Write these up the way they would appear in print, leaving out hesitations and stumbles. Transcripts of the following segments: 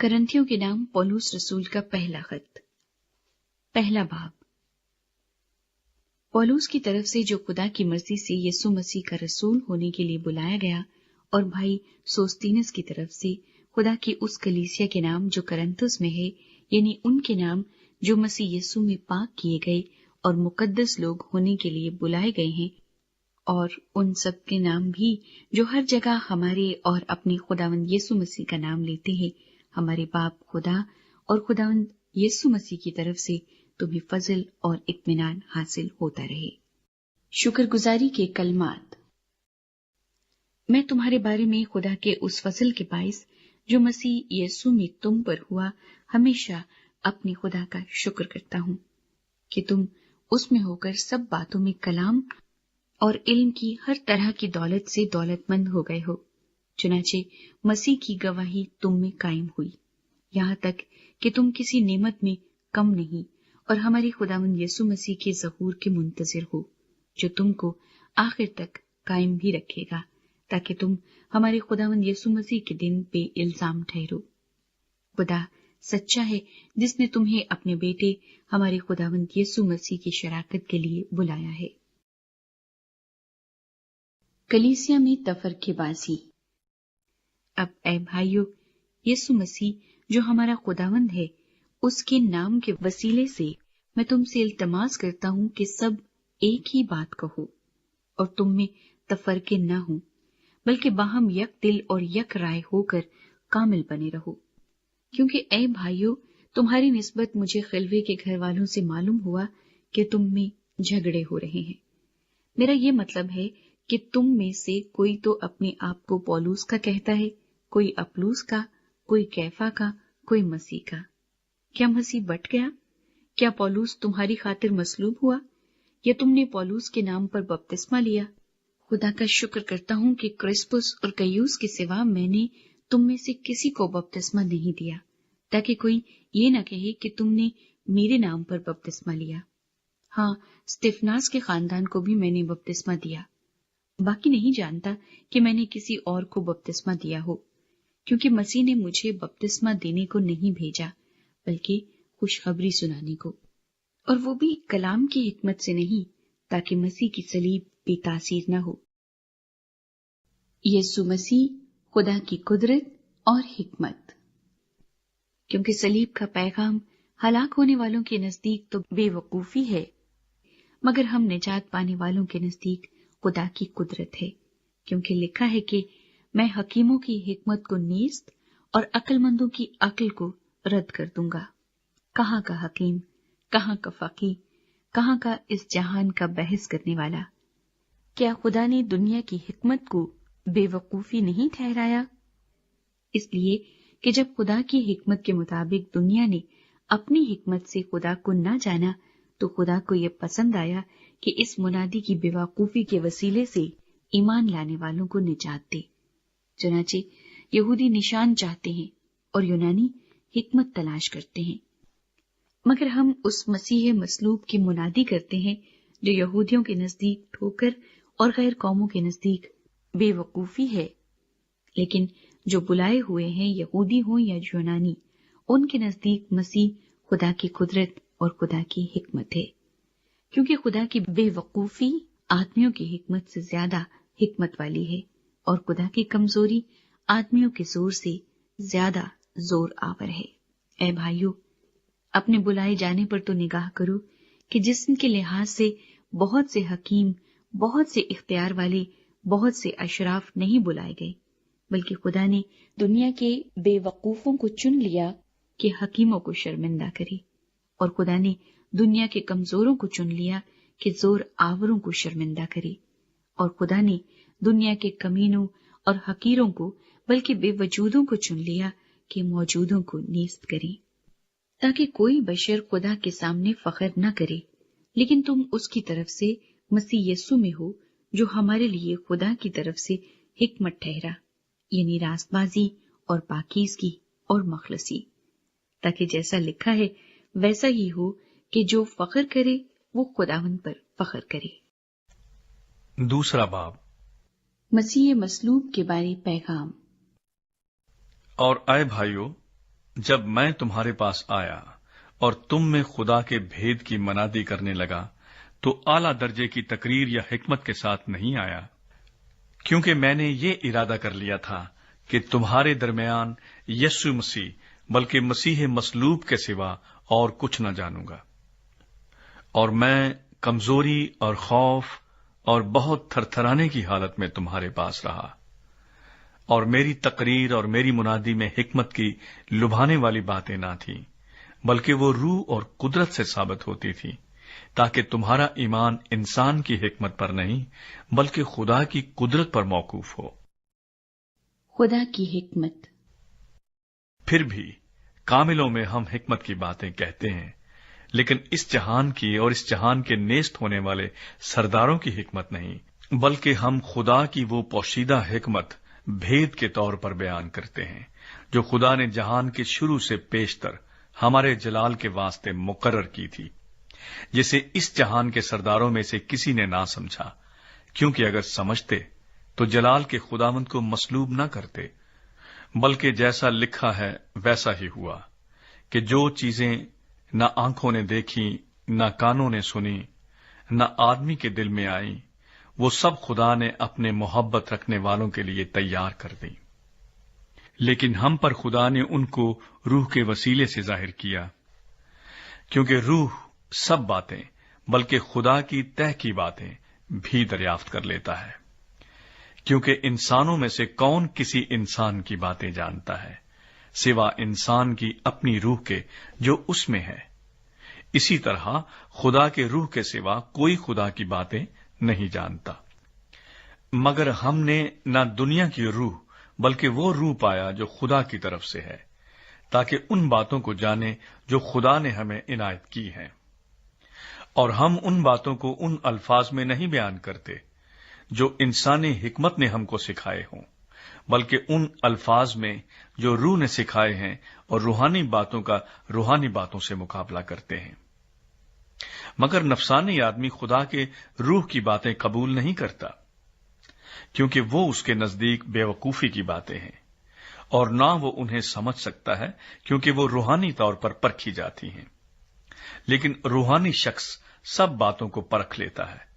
کرنتھیوں کے نام پولوس رسول کا پہلا خط، پہلا باب۔ پولوس کی طرف سے جو خدا کی مرضی سے یسوع مسیح کا رسول ہونے کے لیے بلایا گیا، اور بھائی سوستینس کی طرف سے خدا کی اس کلیسیا کے نام جو کرنتھس میں ہے، یعنی ان کے نام جو مسیح یسوع میں پاک کیے گئے اور مقدس لوگ ہونے کے لیے بلائے گئے ہیں، اور ان سب کے نام بھی جو ہر جگہ ہمارے اور اپنے خداوند یسوع مسیح کا نام لیتے ہیں، ہمارے باپ خدا اور خداوند یسوع مسیح کی طرف سے تمہیں فضل اور اطمینان حاصل ہوتا رہے۔ شکر گزاری کے کلمات۔ میں تمہارے بارے میں خدا کے اس فضل کے باعث جو مسیح یسوع میں تم پر ہوا، ہمیشہ اپنے خدا کا شکر کرتا ہوں کہ تم اس میں ہو کر سب باتوں میں کلام اور علم کی ہر طرح کی دولت سے دولت مند ہو گئے ہو، چنانچہ مسیح کی گواہی تم میں قائم ہوئی، یہاں تک کہ تم کسی نعمت میں کم نہیں، اور ہمارے خداوند یسوع مسیح کے ظہور کے منتظر ہو، جو تم کو آخر تک قائم بھی رکھے گا، تاکہ تم ہمارے خداوند یسوع مسیح کے دن بے الزام ٹھہرو۔ خدا سچا ہے، جس نے تمہیں اپنے بیٹے ہمارے خداوند یسوع مسیح کی شراکت کے لیے بلایا ہے۔ کلیسیا میں تفرقے بازی۔ اب اے بھائیو، یسوع مسیح جو ہمارا خداوند ہے، اس کے نام کے وسیلے سے میں تم سے التماس کرتا ہوں کہ سب ایک ہی بات کہو، اور تم میں تفرقے نہ ہوں، بلکہ باہم یک دل اور یک رائے ہو کر کامل بنے رہو۔ کیونکہ اے بھائیو، تمہاری نسبت مجھے خلوے کے گھر والوں سے معلوم ہوا کہ تم میں جھگڑے ہو رہے ہیں۔ میرا یہ مطلب ہے کہ تم میں سے کوئی تو اپنے آپ کو پولوس کا کہتا ہے، کوئی اپلوس کا، کوئی کیفا کا، کوئی مسیح کا۔ کیا مسیح بٹ گیا؟ کیا پولوس تمہاری خاطر مصلوب ہوا؟ یا تم نے پولوس کے نام پر بپتسمہ لیا؟ خدا کا شکر کرتا ہوں کہ کرسپس اور گیوس کے سوا میں نے تم میں سے کسی کو بپتسمہ نہیں دیا، تاکہ کوئی یہ نہ کہے کہ تم نے میرے نام پر بپتسمہ لیا۔ ہاں، استفناس کے خاندان کو بھی میں نے بپتسمہ دیا، باقی نہیں جانتا کہ میں نے کسی اور کو بپتسمہ دیا ہو، کیونکہ مسیح نے مجھے بپتسمہ دینے کو نہیں بھیجا، بلکہ خوشخبری سنانے کو، اور وہ بھی کلام کی حکمت سے نہیں، تاکہ مسیح کی صلیب بے تاثیر نہ ہو۔ یسوع مسیح خدا کی قدرت اور حکمت۔ کیونکہ صلیب کا پیغام ہلاک ہونے والوں کے نزدیک تو بے وقوفی ہے، مگر ہم نجات پانے والوں کے نزدیک خدا کی قدرت ہے، کیونکہ لکھا ہے کہ میں حکیموں کی حکمت کو نیست اور عقل مندوں کی عقل کو رد کر دوں گا۔ کہاں کا حکیم، کہاں کا فقیہ، کہاں کا اس جہان کا بحث کرنے والا؟ کیا خدا نے دنیا کی حکمت کو بے وقوفی نہیں ٹھہرایا؟ اس لیے کہ جب خدا کی حکمت کے مطابق دنیا نے اپنی حکمت سے خدا کو نہ جانا، تو خدا کو یہ پسند آیا کہ اس منادی کی بے وقوفی کے وسیلے سے ایمان لانے والوں کو نجات دے۔ چنانچہ یہودی نشان چاہتے ہیں اور یونانی حکمت تلاش کرتے ہیں، مگر ہم اس مسیح مصلوب کی منادی کرتے ہیں جو یہودیوں کے نزدیک ٹھوکر اور غیر قوموں کے نزدیک بے وقوفی ہے، لیکن جو بلائے ہوئے ہیں، یہودی ہوں یا یونانی، ان کے نزدیک مسیح خدا کی قدرت اور خدا کی حکمت ہے، کیونکہ خدا کی بے وقوفی آدمیوں کی حکمت سے زیادہ حکمت والی ہے، اور خدا کی کمزوری آدمیوں کے زور سے زیادہ زور آور ہے۔ اے بھائیو، اپنے بلائے جانے پر تو نگاہ کرو کہ جسم کے لحاظ سے بہت سے حکیم، بہت سے اختیار والے، بہت سے اشراف نہیں بلائے گئے، بلکہ خدا نے دنیا کے بے وقوفوں کو چن لیا کہ حکیموں کو شرمندہ کرے، اور خدا نے دنیا کے کمزوروں کو چن لیا کہ زور آوروں کو شرمندہ کرے، اور خدا نے دنیا کے کمینوں اور حقیروں کو بلکہ بے وجودوں کو چن لیا کہ موجودوں کو نیست کرے، تاکہ کوئی بشر خدا کے سامنے فخر نہ کرے، لیکن تم اس کی طرف سے مسیح یسوع میں ہو، جو ہمارے لیے خدا کی طرف سے حکمت ٹھہرا، یعنی راست بازی اور پاکیزگی اور مخلصی، تاکہ جیسا لکھا ہے ویسا ہی ہو کہ جو فخر کرے وہ خداوند پر فخر کرے۔ دوسرا باب۔ مسیح مصلوب کے بارے پیغام۔ اور اے بھائیو، جب میں تمہارے پاس آیا اور تم میں خدا کے بھید کی منادی کرنے لگا تو اعلیٰ درجے کی تقریر یا حکمت کے ساتھ نہیں آیا، کیونکہ میں نے یہ ارادہ کر لیا تھا کہ تمہارے درمیان یسوع مسیح بلکہ مسیح مصلوب کے سوا اور کچھ نہ جانوں گا۔ اور میں کمزوری اور خوف اور بہت تھرتھرانے کی حالت میں تمہارے پاس رہا، اور میری تقریر اور میری منادی میں حکمت کی لبھانے والی باتیں نہ تھیں، بلکہ وہ روح اور قدرت سے ثابت ہوتی تھی، تاکہ تمہارا ایمان انسان کی حکمت پر نہیں بلکہ خدا کی قدرت پر موقوف ہو۔ خدا کی حکمت۔ پھر بھی کاملوں میں ہم حکمت کی باتیں کہتے ہیں، لیکن اس جہان کی اور اس جہان کے نیست ہونے والے سرداروں کی حکمت نہیں، بلکہ ہم خدا کی وہ پوشیدہ حکمت بھید کے طور پر بیان کرتے ہیں جو خدا نے جہان کے شروع سے پیشتر ہمارے جلال کے واسطے مقرر کی تھی، جسے اس جہان کے سرداروں میں سے کسی نے نہ سمجھا، کیونکہ اگر سمجھتے تو جلال کے خداوند کو مصلوب نہ کرتے، بلکہ جیسا لکھا ہے ویسا ہی ہوا کہ جو چیزیں نہ آنکھوں نے دیکھی نہ کانوں نے سنی نہ آدمی کے دل میں آئی، وہ سب خدا نے اپنے محبت رکھنے والوں کے لیے تیار کر دی۔ لیکن ہم پر خدا نے ان کو روح کے وسیلے سے ظاہر کیا، کیونکہ روح سب باتیں بلکہ خدا کی طے کی باتیں بھی دریافت کر لیتا ہے، کیونکہ انسانوں میں سے کون کسی انسان کی باتیں جانتا ہے سوا انسان کی اپنی روح کے جو اس میں ہے۔ اسی طرح خدا کے روح کے سوا کوئی خدا کی باتیں نہیں جانتا۔ مگر ہم نے نہ دنیا کی روح بلکہ وہ روح پایا جو خدا کی طرف سے ہے، تاکہ ان باتوں کو جانے جو خدا نے ہمیں عنایت کی ہیں۔ اور ہم ان باتوں کو ان الفاظ میں نہیں بیان کرتے جو انسانی حکمت نے ہم کو سکھائے ہوں، بلکہ ان الفاظ میں جو روح نے سکھائے ہیں، اور روحانی باتوں کا روحانی باتوں سے مقابلہ کرتے ہیں۔ مگر نفسانی آدمی خدا کے روح کی باتیں قبول نہیں کرتا، کیونکہ وہ اس کے نزدیک بے وقوفی کی باتیں ہیں، اور نہ وہ انہیں سمجھ سکتا ہے، کیونکہ وہ روحانی طور پر پرکھی جاتی ہیں۔ لیکن روحانی شخص سب باتوں کو پرکھ لیتا ہے،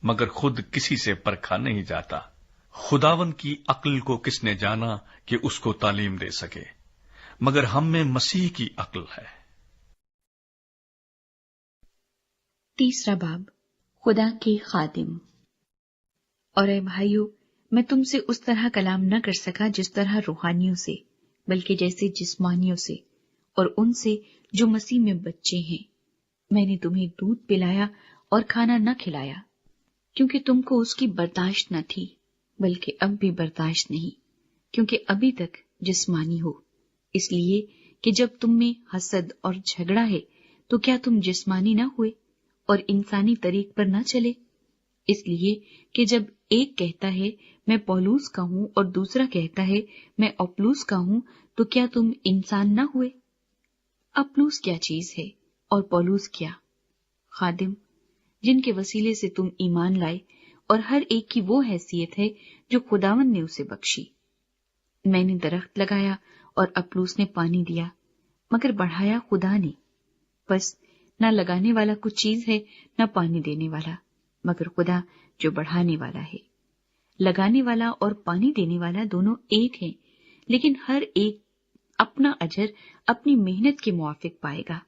مگر خود کسی سے پرکھا نہیں جاتا۔ خداوند کی عقل کو کس نے جانا کہ اس کو تعلیم دے سکے، مگر ہم میں مسیح کی عقل ہے۔ تیسرا باب، خدا کے خادم۔ اور اے بھائیو، میں تم سے اس طرح کلام نہ کر سکا جس طرح روحانیوں سے، بلکہ جیسے جسمانیوں سے، اور ان سے جو مسیح میں بچے ہیں۔ میں نے تمہیں دودھ پلایا اور کھانا نہ کھلایا، کیونکہ تم کو اس کی برداشت نہ تھی، بلکہ اب بھی برداشت نہیں، کیونکہ ابھی تک جسمانی ہو۔ اس لیے کہ جب تم میں حسد اور جھگڑا ہے تو کیا تم جسمانی نہ ہوئے اور انسانی طریق پر نہ چلے؟ اس لیے کہ جب ایک کہتا ہے میں پولوس کا ہوں اور دوسرا کہتا ہے میں اپلوس کا ہوں، تو کیا تم انسان نہ ہوئے؟ اپلوس کیا چیز ہے اور پولوس کیا؟ خادم، جن کے وسیلے سے تم ایمان لائے، اور ہر ایک کی وہ حیثیت ہے جو خداوند نے اسے بخشی۔ میں نے درخت لگایا اور اپلوس نے پانی دیا، مگر بڑھایا خدا نے۔ بس نہ لگانے والا کچھ چیز ہے نہ پانی دینے والا، مگر خدا جو بڑھانے والا ہے۔ لگانے والا اور پانی دینے والا دونوں ایک ہیں، لیکن ہر ایک اپنا اجر اپنی محنت کے موافق پائے گا،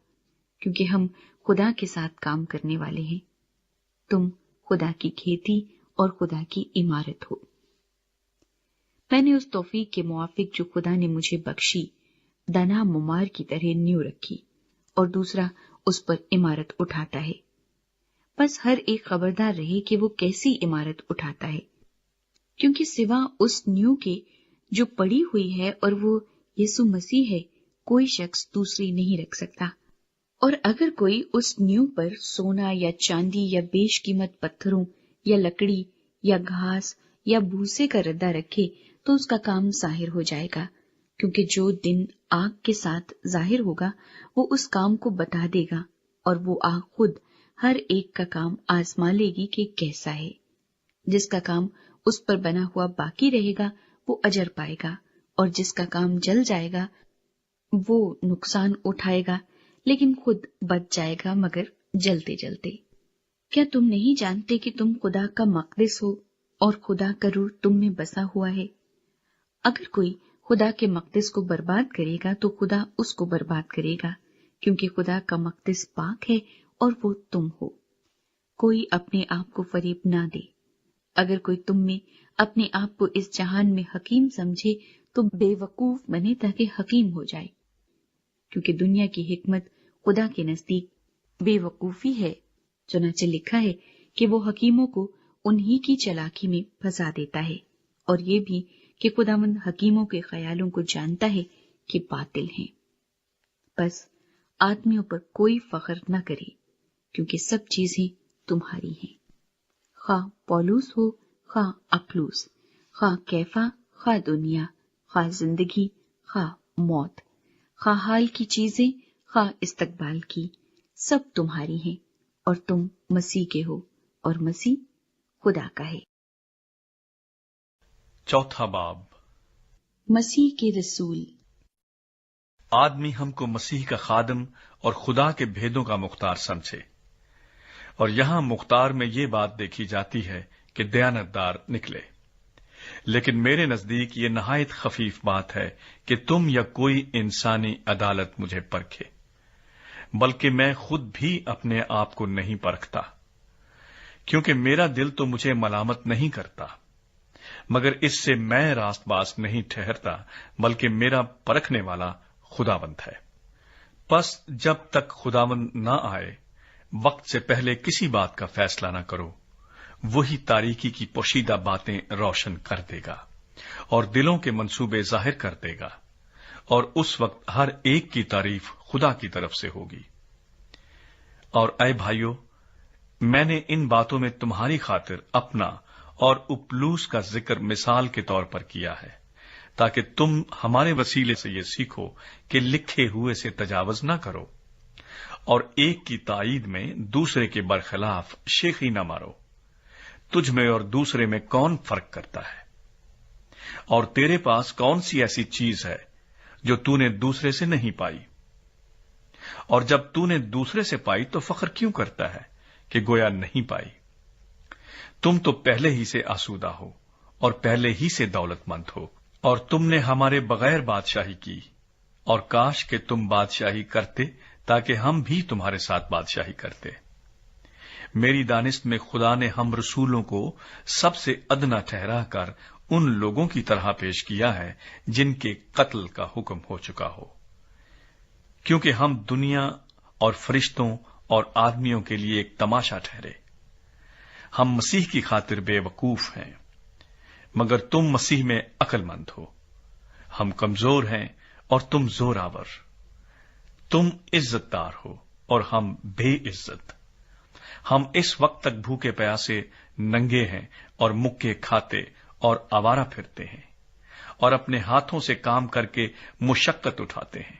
کیونکہ ہم خدا کے ساتھ کام کرنے والے ہیں۔ تم خدا کی کھیتی اور خدا کی عمارت ہو۔ میں نے اس توفیق کے موافق جو خدا نے مجھے بخشی، دنا ممار کی طرح نیو رکھی، اور دوسرا اس پر عمارت اٹھاتا ہے۔ بس ہر ایک خبردار رہے کہ وہ کیسی عمارت اٹھاتا ہے، کیونکہ سوا اس نیو کے جو پڑی ہوئی ہے اور وہ یسوع مسیح ہے، کوئی شخص دوسری نہیں رکھ سکتا۔ اور اگر کوئی اس نیو پر سونا یا چاندی یا بیش قیمت پتھروں یا لکڑی یا گھاس یا بھوسے کا ردہ رکھے تو اس کا کام ظاہر ہو جائے گا، کیونکہ جو دن آگ کے ساتھ ظاہر ہوگا وہ اس کام کو بتا دے گا، اور وہ آگ خود ہر ایک کا کام آزما لے گی کہ کیسا ہے۔ جس کا کام اس پر بنا ہوا باقی رہے گا وہ اجر پائے گا، اور جس کا کام جل جائے گا وہ نقصان اٹھائے گا لیکن خود بچ جائے گا، مگر جلتے جلتے۔ کیا تم نہیں جانتے کہ تم خدا کا مقدس ہو اور خدا کا روح تم میں بسا ہوا ہے؟ اگر کوئی خدا کے مقدس کو برباد کرے گا تو خدا اس کو برباد کرے گا، کیونکہ خدا کا مقدس پاک ہے اور وہ تم ہو۔ کوئی اپنے آپ کو فریب نہ دے۔ اگر کوئی تم میں اپنے آپ کو اس جہان میں حکیم سمجھے تو بے وقوف بنے تاکہ حکیم ہو جائے، کیونکہ دنیا کی حکمت خدا کے نزدیک بے وقوفی ہے۔ چنانچہ لکھا ہے کہ وہ حکیموں کو انہی کی چلاکی میں پھنسا دیتا ہے، اور یہ بھی کہ خداوند حکیموں کے خیالوں کو جانتا ہے کہ باطل ہیں۔ بس آدمیوں پر کوئی فخر نہ کرے، کیونکہ سب چیزیں تمہاری ہیں، خواہ پولوس ہو، خواہ اپلوس، خواہ کیفا، خواہ دنیا، خواہ زندگی، خواہ موت، خواہ حال کی چیزیں، خواہ استقبال کی، سب تمہاری ہیں، اور تم مسیح کے ہو، اور مسیح خدا کا ہے۔ چوتھا باب، مسیح کے رسول۔ آدمی ہم کو مسیح کا خادم اور خدا کے بھیدوں کا مختار سمجھے، اور یہاں مختار میں یہ بات دیکھی جاتی ہے کہ دیانتدار نکلے۔ لیکن میرے نزدیک یہ نہایت خفیف بات ہے کہ تم یا کوئی انسانی عدالت مجھے پرکھے، بلکہ میں خود بھی اپنے آپ کو نہیں پرکھتا، کیونکہ میرا دل تو مجھے ملامت نہیں کرتا، مگر اس سے میں راست باز نہیں ٹھہرتا، بلکہ میرا پرکھنے والا خداوند ہے۔ پس جب تک خداوند نہ آئے، وقت سے پہلے کسی بات کا فیصلہ نہ کرو۔ وہی تاریکی کی پوشیدہ باتیں روشن کر دے گا اور دلوں کے منصوبے ظاہر کر دے گا، اور اس وقت ہر ایک کی تعریف خدا کی طرف سے ہوگی۔ اور اے بھائیو، میں نے ان باتوں میں تمہاری خاطر اپنا اور اپلوس کا ذکر مثال کے طور پر کیا ہے، تاکہ تم ہمارے وسیلے سے یہ سیکھو کہ لکھے ہوئے سے تجاوز نہ کرو، اور ایک کی تائید میں دوسرے کے برخلاف شیخی نہ مارو۔ تجھ میں اور دوسرے میں کون فرق کرتا ہے؟ اور تیرے پاس کون سی ایسی چیز ہے جو تو نے دوسرے سے نہیں پائی؟ اور جب تو نے دوسرے سے پائی تو فخر کیوں کرتا ہے کہ گویا نہیں پائی؟ تم تو پہلے ہی سے آسودہ ہو اور پہلے ہی سے دولت مند ہو، اور تم نے ہمارے بغیر بادشاہی کی، اور کاش کہ تم بادشاہی کرتے تاکہ ہم بھی تمہارے ساتھ بادشاہی کرتے۔ میری دانست میں خدا نے ہم رسولوں کو سب سے ادنا ٹھہرا کر ان لوگوں کی طرح پیش کیا ہے جن کے قتل کا حکم ہو چکا ہو، کیونکہ ہم دنیا اور فرشتوں اور آدمیوں کے لیے ایک تماشا ٹھہرے۔ ہم مسیح کی خاطر بے وقوف ہیں، مگر تم مسیح میں عقل مند ہو۔ ہم کمزور ہیں اور تم زور آور، تم عزت دار ہو اور ہم بے عزت۔ ہم اس وقت تک بھوکے پیاسے، ننگے ہیں اور مکے کھاتے اور آوارہ پھرتے ہیں، اور اپنے ہاتھوں سے کام کر کے مشقت اٹھاتے ہیں۔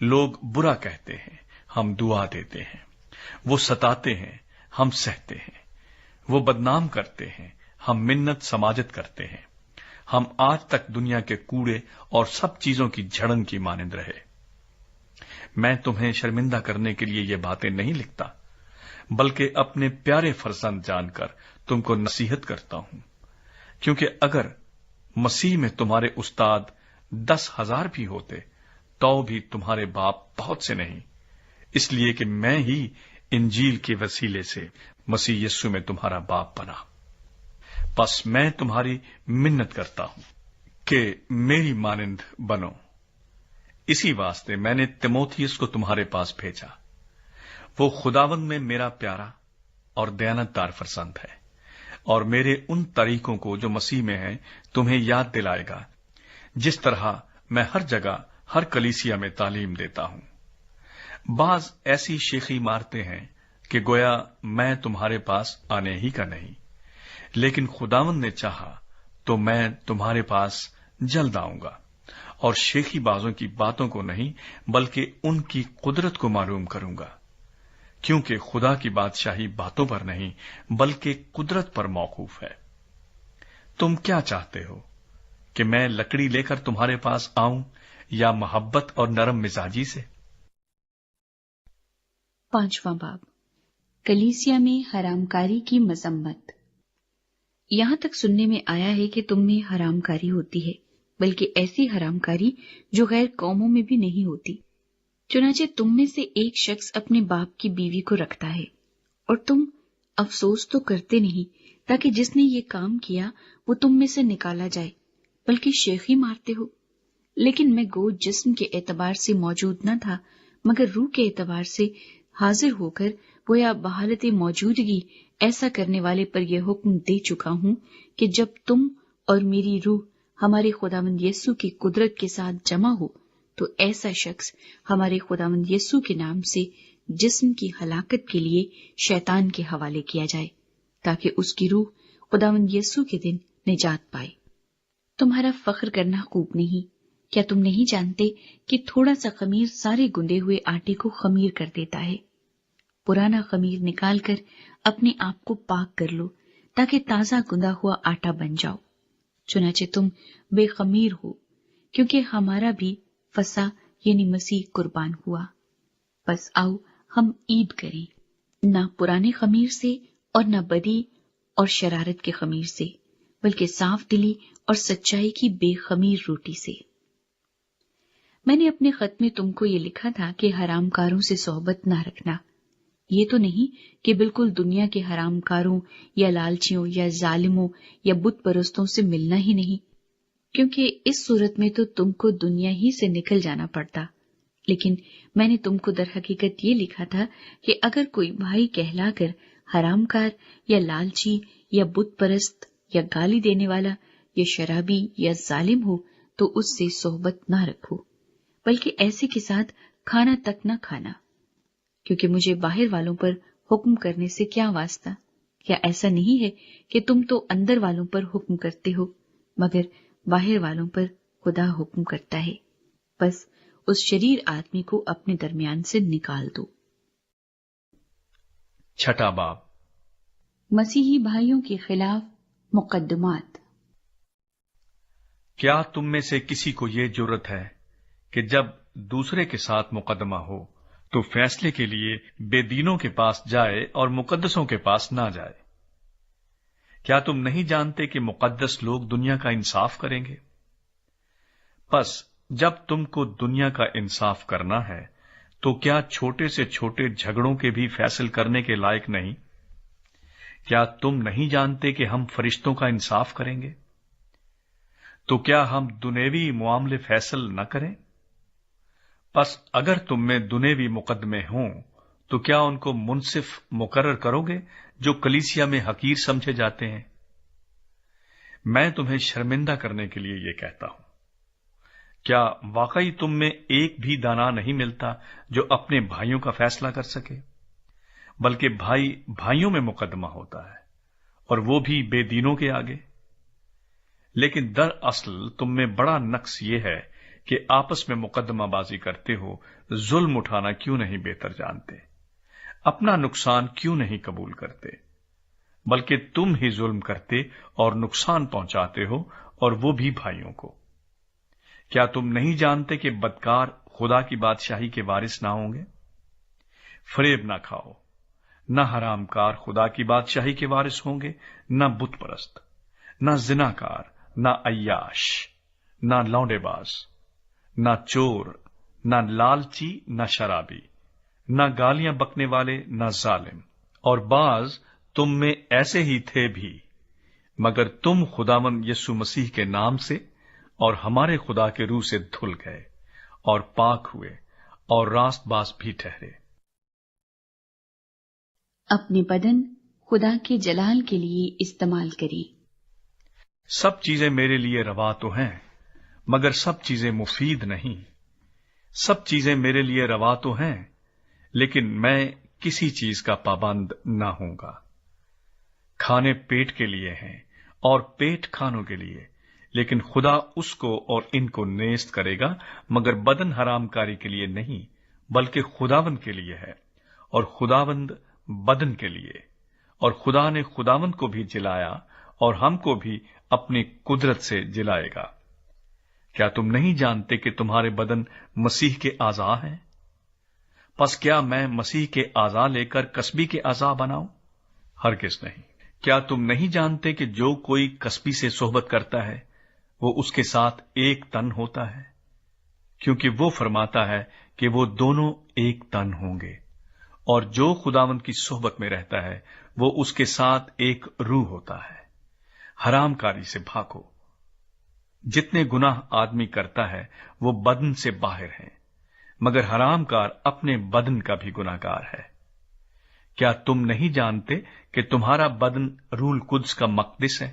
لوگ برا کہتے ہیں، ہم دعا دیتے ہیں۔ وہ ستاتے ہیں، ہم سہتے ہیں۔ وہ بدنام کرتے ہیں، ہم منت سماجت کرتے ہیں۔ ہم آج تک دنیا کے کوڑے اور سب چیزوں کی جھڑن کی مانند رہے۔ میں تمہیں شرمندہ کرنے کے لیے یہ باتیں نہیں لکھتا، بلکہ اپنے پیارے فرزند جان کر تم کو نصیحت کرتا ہوں، کیونکہ اگر مسیح میں تمہارے استاد 10,000 بھی ہوتے تو بھی تمہارے باپ بہت سے نہیں، اس لیے کہ میں ہی انجیل کے وسیلے سے مسیح یسوع میں تمہارا باپ بنا۔ پس میں تمہاری منت کرتا ہوں کہ میری مانند بنو۔ اسی واسطے میں نے تیموتھیوس کو تمہارے پاس بھیجا۔ وہ خداوند میں میرا پیارا اور دیانتدار فرزند ہے، اور میرے ان طریقوں کو جو مسیح میں ہیں تمہیں یاد دلائے گا، جس طرح میں ہر جگہ ہر کلیسیا میں تعلیم دیتا ہوں۔ بعض ایسی شیخی مارتے ہیں کہ گویا میں تمہارے پاس آنے ہی کا نہیں، لیکن خداوند نے چاہا تو میں تمہارے پاس جلد آؤں گا، اور شیخی بازوں کی باتوں کو نہیں بلکہ ان کی قدرت کو معلوم کروں گا، کیونکہ خدا کی بادشاہی باتوں پر نہیں بلکہ قدرت پر موقوف ہے۔ تم کیا چاہتے ہو کہ میں لکڑی لے کر تمہارے پاس آؤں یا محبت اور نرم مزاجی سے؟ 5واں باب، کلیسیا میں حرام کاری کی مذمت۔ یہاں تک سننے میں آیا ہے کہ تم میں حرام کاری ہوتی ہے، بلکہ ایسی حرام کاری جو غیر قوموں میں بھی نہیں ہوتی۔ چنانچہ تم میں سے ایک شخص اپنے باپ کی بیوی کو رکھتا ہے، اور تم افسوس تو کرتے نہیں تاکہ جس نے یہ کام کیا وہ تم میں سے نکالا جائے، بلکہ شیخی مارتے ہو۔ لیکن میں گو جسم کے اعتبار سے موجود نہ تھا، مگر روح کے اعتبار سے حاضر ہو کر گویا بحالت موجودگی ایسا کرنے والے پر یہ حکم دے چکا ہوں کہ جب تم اور میری روح ہمارے خداوند یسوع کی قدرت کے ساتھ جمع ہو تو ایسا شخص ہمارے خداوند یسوع کے نام سے جسم کی ہلاکت کے لیے شیطان کے حوالے کیا جائے، تاکہ اس کی روح خداوند یسوع کے دن نجات پائے۔ تمہارا فخر کرنا خوب نہیں۔ کیا تم نہیں جانتے کہ تھوڑا سا خمیر سارے گندے ہوئے آٹے کو خمیر کر دیتا ہے؟ پرانا خمیر نکال کر اپنے آپ کو پاک کر لو تاکہ تازہ گندا ہوا آٹا بن جاؤ۔ چنانچہ تم بے خمیر ہو، کیونکہ ہمارا بھی فسح یعنی مسیح قربان ہوا۔ بس آؤ ہم عید کریں، نہ پرانے خمیر سے اور نہ بدی اور شرارت کے خمیر سے، بلکہ صاف دلی اور سچائی کی بے خمیر روٹی سے۔ میں نے اپنے خط میں تم کو یہ لکھا تھا کہ حرام کاروں سے صحبت نہ رکھنا۔ یہ تو نہیں کہ بالکل دنیا کے حرام کاروں یا لالچیوں یا ظالموں یا بت پرستوں سے ملنا ہی نہیں، کیونکہ اس صورت میں تو تم کو دنیا ہی سے نکل جانا پڑتا۔ لیکن میں نے تم کو در حقیقت یہ لکھا تھا کہ اگر کوئی بھائی کہلا کر حرام کار یا لالچی یا بت پرست یا گالی دینے والا یا شرابی یا ظالم ہو تو اس سے صحبت نہ رکھو، بلکہ ایسے کے ساتھ کھانا تک نہ کھانا، کیونکہ مجھے باہر والوں پر حکم کرنے سے کیا واسطہ؟ کیا ایسا نہیں ہے کہ تم تو اندر والوں پر حکم کرتے ہو، مگر باہر والوں پر خدا حکم کرتا ہے؟ بس اس شریر آدمی کو اپنے درمیان سے نکال دو۔ 6واں باب، مسیحی بھائیوں کے خلاف مقدمات۔ کیا تم میں سے کسی کو یہ جرت ہے کہ جب دوسرے کے ساتھ مقدمہ ہو تو فیصلے کے لیے بے دینوں کے پاس جائے اور مقدسوں کے پاس نہ جائے؟ کیا تم نہیں جانتے کہ مقدس لوگ دنیا کا انصاف کریں گے؟ پس جب تم کو دنیا کا انصاف کرنا ہے تو کیا چھوٹے سے چھوٹے جھگڑوں کے بھی فیصل کرنے کے لائق نہیں؟ کیا تم نہیں جانتے کہ ہم فرشتوں کا انصاف کریں گے؟ تو کیا ہم دنیوی معاملے فیصل نہ کریں؟ پس اگر تم میں دنیوی مقدمے ہوں تو کیا ان کو منصف مقرر کرو گے جو کلیسیا میں حقیر سمجھے جاتے ہیں؟ میں تمہیں شرمندہ کرنے کے لیے یہ کہتا ہوں۔ کیا واقعی تم میں ایک بھی دانا نہیں ملتا جو اپنے بھائیوں کا فیصلہ کر سکے؟ بلکہ بھائی بھائیوں میں مقدمہ ہوتا ہے، اور وہ بھی بے دینوں کے آگے۔ لیکن دراصل تم میں بڑا نقص یہ ہے کہ آپس میں مقدمہ بازی کرتے ہو، ظلم اٹھانا کیوں نہیں بہتر جانتے، اپنا نقصان کیوں نہیں قبول کرتے، بلکہ تم ہی ظلم کرتے اور نقصان پہنچاتے ہو، اور وہ بھی بھائیوں کو۔ کیا تم نہیں جانتے کہ بدکار خدا کی بادشاہی کے وارث نہ ہوں گے؟ فریب نہ کھاؤ، نہ حرام کار خدا کی بادشاہی کے وارث ہوں گے، نہ بت پرست، نہ زناکار، نہ عیاش، نہ لونڈے باز، نہ چور، نہ لالچی، نہ شرابی، نہ گالیاں بکنے والے، نہ ظالم۔ اور بعض تم میں ایسے ہی تھے بھی، مگر تم خداوند یسوع مسیح کے نام سے اور ہمارے خدا کے روح سے دھل گئے اور پاک ہوئے اور راست باز بھی ٹھہرے۔ اپنے بدن خدا کے جلال کے لیے استعمال کریں۔ سب چیزیں میرے لیے روا تو ہیں، مگر سب چیزیں مفید نہیں۔ سب چیزیں میرے لیے روا تو ہیں، لیکن میں کسی چیز کا پابند نہ ہوں گا۔ کھانے پیٹ کے لیے ہیں اور پیٹ کھانوں کے لیے، لیکن خدا اس کو اور ان کو نیست کرے گا، مگر بدن حرام کاری کے لیے نہیں، بلکہ خداوند کے لیے ہے، اور خداوند بدن کے لیے۔ اور خدا نے خداوند کو بھی جلایا اور ہم کو بھی اپنی قدرت سے جلائے گا۔ کیا تم نہیں جانتے کہ تمہارے بدن مسیح کے اعضاء ہیں؟ پس کیا میں مسیح کے اعضاء لے کر کسبی کے اعضاء بناؤں؟ ہرگز نہیں۔ کیا تم نہیں جانتے کہ جو کوئی کسبی سے صحبت کرتا ہے وہ اس کے ساتھ ایک تن ہوتا ہے؟ کیونکہ وہ فرماتا ہے کہ وہ دونوں ایک تن ہوں گے۔ اور جو خداوند کی صحبت میں رہتا ہے وہ اس کے ساتھ ایک روح ہوتا ہے۔ حرام کاری سے بھاگو۔ جتنے گناہ آدمی کرتا ہے وہ بدن سے باہر ہیں، مگر حرام کار اپنے بدن کا بھی گناہ گار ہے۔ کیا تم نہیں جانتے کہ تمہارا بدن روح القدس کا مقدس ہے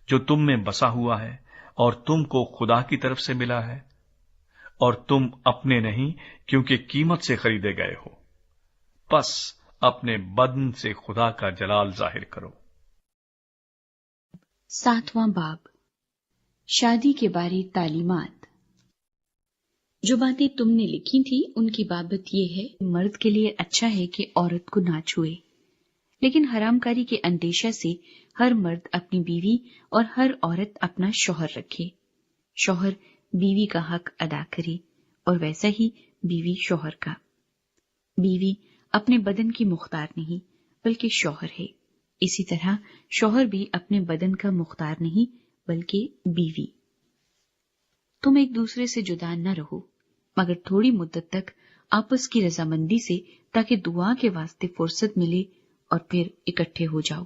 جو تم میں بسا ہوا ہے اور تم کو خدا کی طرف سے ملا ہے؟ اور تم اپنے نہیں کیونکہ قیمت سے خریدے گئے ہو۔ پس اپنے بدن سے خدا کا جلال ظاہر کرو۔ 7واں باب، شادی کے بارے تعلیمات۔ جو باتیں تم نے لکھی تھی ان کی بابت یہ ہے، مرد کے لیے اچھا ہے کہ عورت کو نہ چھوئے، لیکن حرام کاری کے اندیشہ سے ہر مرد اپنی بیوی اور ہر عورت اپنا شوہر رکھے۔ شوہر بیوی کا حق ادا کرے اور ویسا ہی بیوی شوہر کا۔ بیوی اپنے بدن کی مختار نہیں بلکہ شوہر ہے، اسی طرح شوہر بھی اپنے بدن کا مختار نہیں بلکہ بیوی۔ تم ایک دوسرے سے جدا نہ رہو، مگر تھوڑی مدت تک آپس کی رضامندی سے، تاکہ دعا کے واسطے فرصت ملے اور پھر اکٹھے ہو جاؤ۔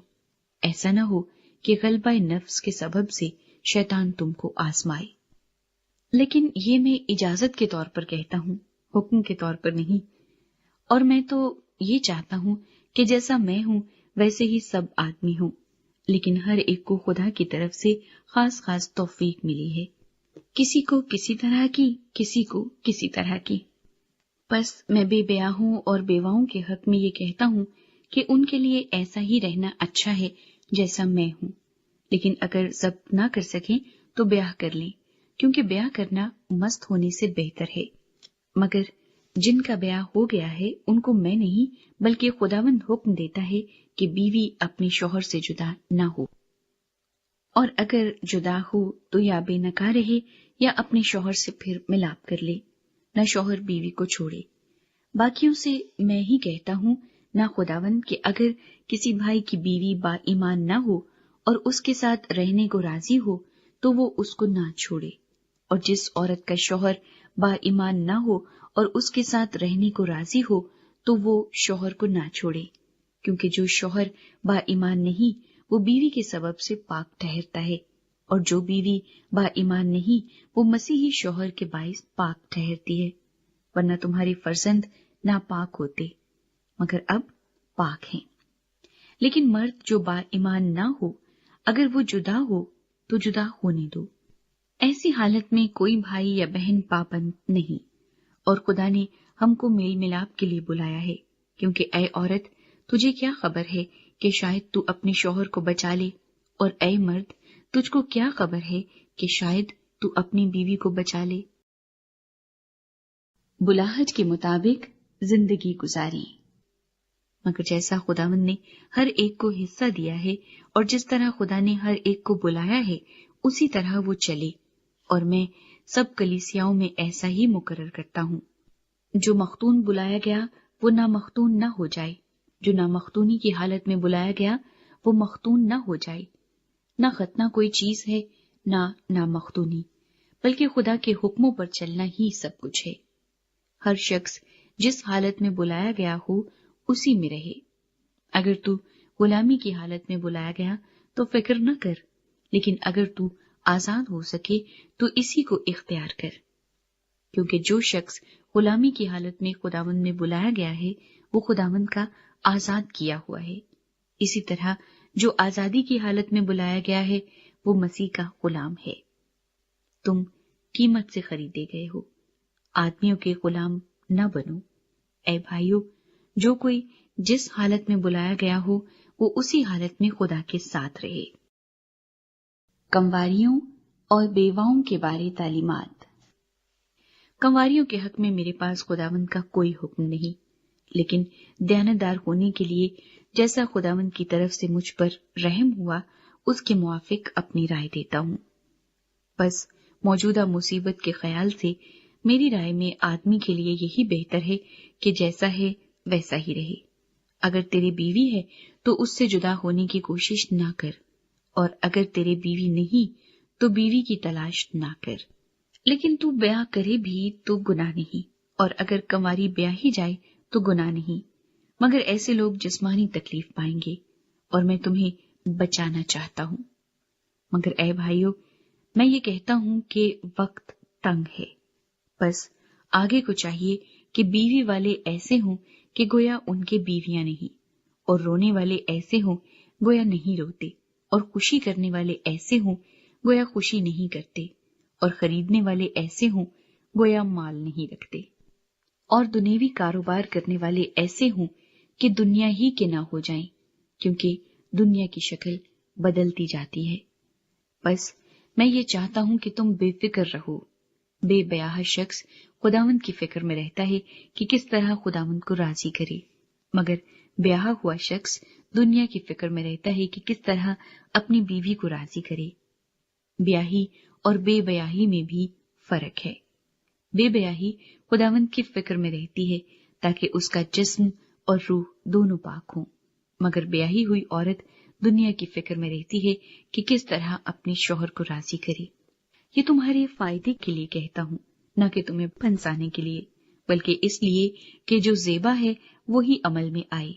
ایسا نہ ہو کہ غلبہ نفس کے سبب سے شیطان تم کو آزمائے۔ لیکن یہ میں اجازت کے طور پر کہتا ہوں، حکم کے طور پر نہیں۔ اور میں تو یہ چاہتا ہوں کہ جیسا میں ہوں ویسے ہی سب آدمی ہوں، لیکن ہر ایک کو خدا کی طرف سے خاص خاص توفیق ملی ہے، کسی کو کسی طرح کی، کسی کو کسی طرح کی۔ بس میں بے بیاہوں اور بیواؤں کے حق میں یہ کہتا ہوں کہ ان کے لیے ایسا ہی رہنا اچھا ہے جیسا میں ہوں، لیکن اگر ضبط نہ کر سکیں تو بیاہ کر لیں، کیونکہ بیاہ کرنا مست ہونے سے بہتر ہے۔ مگر جن کا بیاہ ہو گیا ہے ان کو میں نہیں بلکہ خداوند حکم دیتا ہے کہ بیوی اپنے شوہر سے جدا نہ ہو، اور اگر جدا ہو تو یا بے نکاح رہے یا اپنے شوہر سے پھر ملاپ کر لے، نہ شوہر بیوی کو چھوڑے۔ باقیوں سے میں ہی کہتا ہوں، نہ خداوند، کہ اگر کسی بھائی کی بیوی با ایمان نہ ہو اور اس کے ساتھ رہنے کو راضی ہو تو وہ اس کو نہ چھوڑے، اور جس عورت کا شوہر با ایمان نہ ہو اور اس کے ساتھ رہنے کو راضی ہو تو وہ شوہر کو نہ چھوڑے، کیونکہ جو شوہر با ایمان نہیں وہ بیوی کے سبب سے پاک ٹھہرتا ہے، اور جو بیوی با ایمان نہیں وہ مسیحی شوہر کے باعث پاک ٹھہرتی ہے، ورنہ تمہارے فرزند ناپاک ہوتے مگر اب پاک ہیں۔ لیکن مرد جو با ایمان نہ ہو اگر وہ جدا ہو تو جدا ہونے دو، ایسی حالت میں کوئی بھائی یا بہن پابند نہیں، اور خدا نے ہم کو میل ملاپ کے لیے بلایا ہے، کیونکہ اے عورت تجھے کیا خبر ہے کہ شاید تو اپنے شوہر کو بچا لے، اور اے مرد تجھ کو کیا خبر ہے کہ شاید تو اپنی بیوی کو بچا لے۔ بلاہٹ کے مطابق زندگی گزاریں، مگر جیسا خداوند نے ہر ایک کو حصہ دیا ہے اور جس طرح خدا نے ہر ایک کو بلایا ہے اسی طرح وہ چلے، اور میں سب کلیسیاؤں میں ایسا ہی مقرر کرتا ہوں۔ جو مختون بلایا گیا وہ نامختون نہ ہو جائے، جو نامختونی کی حالت میں بلایا گیا وہ مختون نہ ہو جائے۔ نہ ختنہ کوئی چیز ہے نہ نامختونی، بلکہ خدا کے حکموں پر چلنا ہی سب کچھ ہے۔ ہر شخص جس حالت میں بلایا گیا ہو اسی میں رہے۔ اگر تو غلامی کی حالت میں بلایا گیا تو فکر نہ کر، لیکن اگر تو آزاد ہو سکے تو اسی کو اختیار کر، کیونکہ جو شخص غلامی کی حالت میں خداوند میں بلایا گیا ہے وہ خداوند کا آزاد کیا ہوا ہے۔ اسی طرح جو آزادی کی حالت میں بلایا گیا ہے وہ مسیح کا غلام ہے۔ تم قیمت سے خریدے گئے ہو، آدمیوں کے غلام نہ بنو۔ اے بھائیو، جو کوئی جس حالت میں بلایا گیا ہو وہ اسی حالت میں خدا کے ساتھ رہے۔ کنواریوں اور بیواؤں کے بارے تعلیمات۔ کنواریوں کے حق میں میرے پاس خداوند کا کوئی حکم نہیں، لیکن دیانتدار ہونے کے لیے جیسا خداوند کی طرف سے مجھ پر رحم ہوا اس کے موافق اپنی رائے دیتا ہوں۔ بس موجودہ مصیبت کے خیال سے میری رائے میں آدمی کے لیے یہی بہتر ہے کہ جیسا ہے ویسا ہی رہے۔ اگر تیرے بیوی ہے تو اس سے جدا ہونے کی کوشش نہ کر، اور اگر تیرے بیوی نہیں تو بیوی کی تلاش نہ کر۔ لیکن تو بیاہ کرے بھی تو گناہ نہیں، اور اگر کنواری بیاہی جائے تو گناہ نہیں، مگر ایسے لوگ جسمانی تکلیف پائیں گے، اور میں تمہیں بچانا چاہتا ہوں۔ مگر اے بھائیو، میں یہ کہتا ہوں کہ وقت تنگ ہے، بس آگے کو چاہیے کہ بیوی والے ایسے ہوں کہ گویا ان کے بیویاں نہیں، اور رونے والے ایسے ہوں گویا نہیں روتے، اور خوشی کرنے والے ایسے ہوں گویا خوشی نہیں کرتے، اور خریدنے والے ایسے ہوں گویا مال نہیں رکھتے، اور دنیوی کاروبار کرنے والے ایسے ہوں کہ دنیا ہی کے نہ ہو جائیں، کیونکہ دنیا کی شکل بدلتی جاتی ہے۔ بس میں یہ چاہتا ہوں کہ تم بے فکر رہو۔ بے بیاہ شخص خداوند کی فکر میں رہتا ہے کہ کس طرح خداوند کو راضی کرے، مگر بیاہ ہوا شخص دنیا کی فکر میں رہتا ہے کہ کس طرح اپنی بیوی کو راضی کرے۔ بیاہی اور بے بیاہی میں بھی فرق ہے۔ بے بیاہی خداوند کی فکر میں رہتی ہے تاکہ اس کا جسم اور روح دونوں پاک ہوں، مگر بیاہی ہوئی عورت دنیا کی فکر میں رہتی ہے کہ کس طرح اپنے شوہر کو راضی کرے۔ یہ تمہارے فائدے کے لیے کہتا ہوں، نہ کہ تمہیں پھنسانے کے لیے، بلکہ اس لیے کہ جو زیبا ہے وہی عمل میں آئے،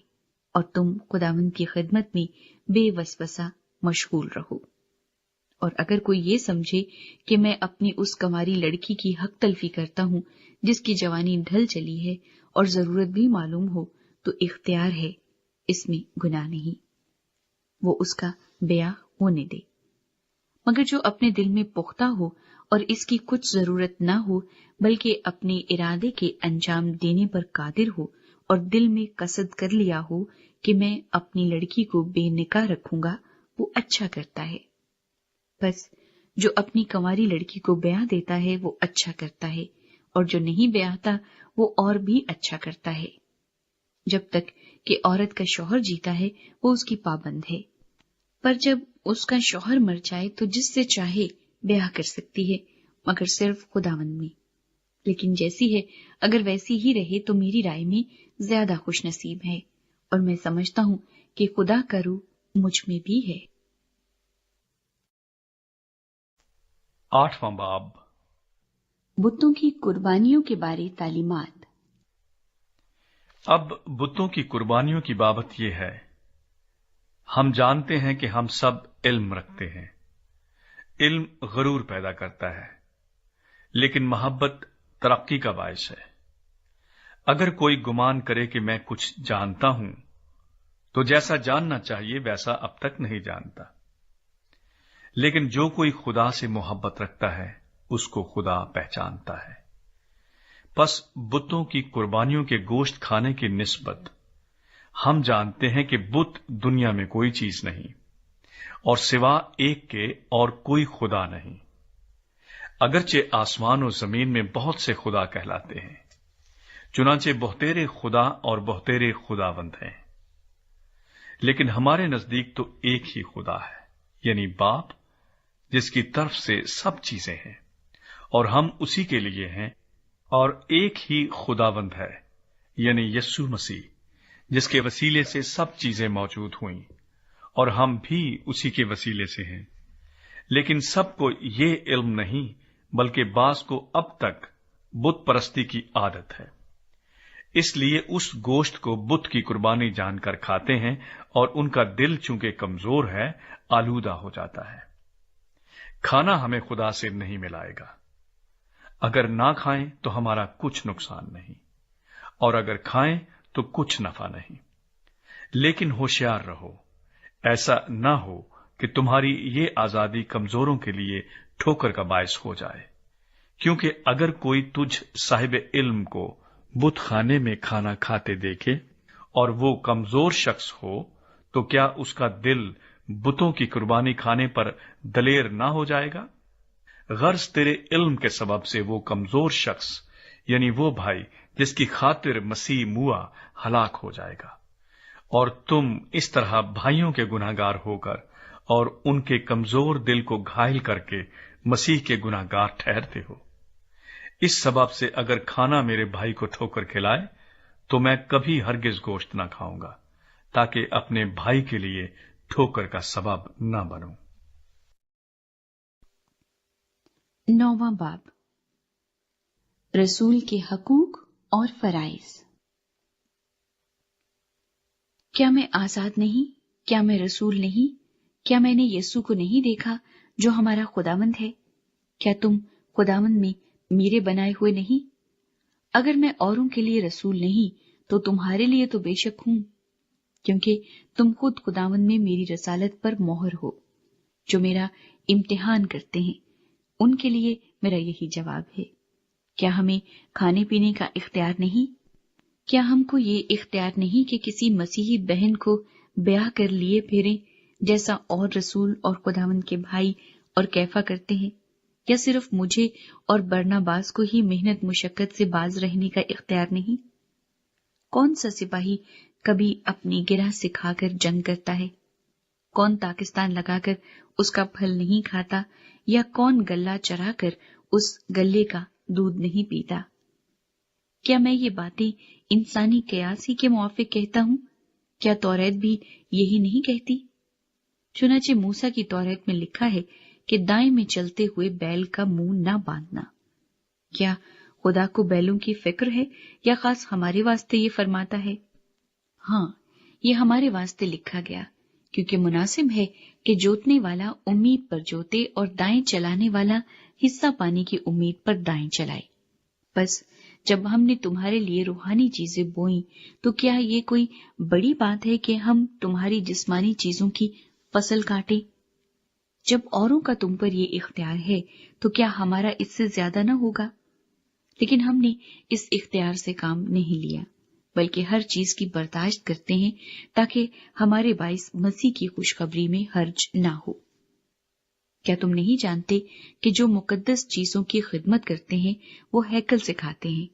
اور تم خداوند کی خدمت میں بے وسوسہ مشغول رہو۔ اور اگر کوئی یہ سمجھے کہ میں اپنی اس کنواری لڑکی کی حق تلفی کرتا ہوں جس کی جوانی ڈھل چلی ہے اور ضرورت بھی معلوم ہو، تو اختیار ہے، اس میں گناہ نہیں، وہ اس کا بیاہ ہونے دے۔ مگر جو اپنے دل میں پختہ ہو اور اس کی کچھ ضرورت نہ ہو، بلکہ اپنے ارادے کے انجام دینے پر قادر ہو اور دل میں قصد کر لیا ہو کہ میں اپنی لڑکی کو بے نکاح رکھوں گا، وہ اچھا کرتا ہے۔ بس جو اپنی کنواری لڑکی کو بیاہ دیتا ہے وہ اچھا کرتا ہے، اور جو نہیں بیاہتا وہ اور بھی اچھا کرتا ہے، جب تک کہ عورت کا شوہر جیتا ہے وہ اس کی پابند ہے۔ پر جب اس کا شوہر مر جائے تو جس سے چاہے بیاہ کر سکتی ہے، مگر صرف خداوند میں۔ لیکن جیسی ہے اگر ویسی ہی رہے تو میری رائے میں زیادہ خوش نصیب ہے، اور میں سمجھتا ہوں کہ خدا کا روح مجھ میں بھی ہے۔ 8واں باب، بتوں کی قربانیوں کے بارے تعلیمات۔ اب بتوں کی قربانیوں کی بابت یہ ہے، ہم جانتے ہیں کہ ہم سب علم رکھتے ہیں۔ علم غرور پیدا کرتا ہے، لیکن محبت ترقی کا باعث ہے۔ اگر کوئی گمان کرے کہ میں کچھ جانتا ہوں، تو جیسا جاننا چاہیے ویسا اب تک نہیں جانتا۔ لیکن جو کوئی خدا سے محبت رکھتا ہے اس کو خدا پہچانتا ہے۔ پس بتوں کی قربانیوں کے گوشت کھانے کی نسبت ہم جانتے ہیں کہ بت دنیا میں کوئی چیز نہیں، اور سوا ایک کے اور کوئی خدا نہیں۔ اگرچہ آسمان و زمین میں بہت سے خدا کہلاتے ہیں، چنانچہ بہتیرے خدا اور بہتیرے خداوند ہیں، لیکن ہمارے نزدیک تو ایک ہی خدا ہے، یعنی باپ، جس کی طرف سے سب چیزیں ہیں، اور ہم اسی کے لیے ہیں، اور ایک ہی خداوند ہے، یعنی یسوع مسیح، جس کے وسیلے سے سب چیزیں موجود ہوئیں، اور ہم بھی اسی کے وسیلے سے ہیں۔ لیکن سب کو یہ علم نہیں، بلکہ بعض کو اب تک بت پرستی کی عادت ہے، اس لیے اس گوشت کو بت کی قربانی جان کر کھاتے ہیں، اور ان کا دل چونکہ کمزور ہے آلودہ ہو جاتا ہے۔ کھانا ہمیں خدا سے نہیں ملائے گا۔ اگر نہ کھائیں تو ہمارا کچھ نقصان نہیں، اور اگر کھائیں تو کچھ نفع نہیں۔ لیکن ہوشیار رہو، ایسا نہ ہو کہ تمہاری یہ آزادی کمزوروں کے لیے ٹھوکر کا باعث ہو جائے، کیونکہ اگر کوئی تجھ صاحب علم کو بت خانے میں کھانا کھاتے دیکھے اور وہ کمزور شخص ہو، تو کیا اس کا دل بتوں کی قربانی کھانے پر دلیر نہ ہو جائے گا؟ غرض تیرے علم کے سبب سے وہ کمزور شخص، یعنی وہ بھائی جس کی خاطر مسیح موا، ہلاک ہو جائے گا، اور تم اس طرح بھائیوں کے گناہگار ہو کر اور ان کے کمزور دل کو گھائل کر کے مسیح کے گناہگار ٹھہرتے ہو۔ اس سبب سے اگر کھانا میرے بھائی کو ٹھوکر کھلائے تو میں کبھی ہرگز گوشت نہ کھاؤں گا، تاکہ اپنے بھائی کے لیے ٹھوکر کا سبب نہ بنوں۔ 9واں باب، رسول کے حقوق اور فرائض۔ کیا میں آزاد نہیں؟ کیا میں رسول نہیں؟ کیا میں نے یسوع کو نہیں دیکھا جو ہمارا خداوند ہے؟ کیا تم خداوند میں میرے بنائے ہوئے نہیں؟ اگر میں اوروں کے لیے رسول نہیں تو تمہارے لیے تو بے شک ہوں، کیونکہ تم خود خداوند میں میری رسالت پر مہر ہو۔ جو میرا امتحان کرتے ہیں ان کے لیے میرا یہی جواب ہے۔ کیا ہمیں کھانے پینے کا اختیار نہیں؟ کیا ہم کو یہ اختیار نہیں کہ کسی مسیحی بہن کو بیاہ کر لیے پھریں جیسا اور رسول اور خداوند کے بھائی اور کیفا کرتے ہیں؟ یا صرف مجھے اور برناباس کو ہی محنت مشقت سے باز رہنے کا اختیار نہیں؟ کون سا سپاہی کبھی اپنی گرہ سے کھا کر جنگ کرتا ہے؟ کون پاکستان لگا کر اس کا پھل نہیں کھاتا، یا کون گلہ چرا کر اس گلے کا دودھ نہیں پیتا؟ کیا میں یہ باتیں انسانی قیاس ہی کے موافق کہتا ہوں؟ کیا توریت بھی یہی نہیں کہتی؟ چنانچہ موسیٰ کی توریت میں لکھا ہے کہ دائیں میں چلتے ہوئے بیل کا منہ نہ باندھنا۔ کیا خدا کو بیلوں کی فکر ہے یا خاص ہمارے واسطے یہ فرماتا ہے؟ ہاں، یہ ہمارے واسطے لکھا گیا، کیونکہ مناسب ہے کہ جوتنے والا امید پر جوتے اور دائیں چلانے والا حصہ پانے کی امید پر دائیں چلائے۔ بس جب ہم نے تمہارے لیے روحانی چیزیں بوئیں تو کیا یہ کوئی بڑی بات ہے کہ ہم تمہاری جسمانی چیزوں کی فصل کاٹیں؟ جب اوروں کا تم پر یہ اختیار ہے تو کیا ہمارا اس سے زیادہ نہ ہوگا؟ لیکن ہم نے اس اختیار سے کام نہیں لیا، بلکہ ہر چیز کی برداشت کرتے ہیں تاکہ ہمارے باعث مسیح کی خوشخبری میں حرج نہ ہو۔ کیا تم نہیں جانتے کہ جو مقدس چیزوں کی خدمت کرتے ہیں وہ ہیکل سے کھاتے ہیں،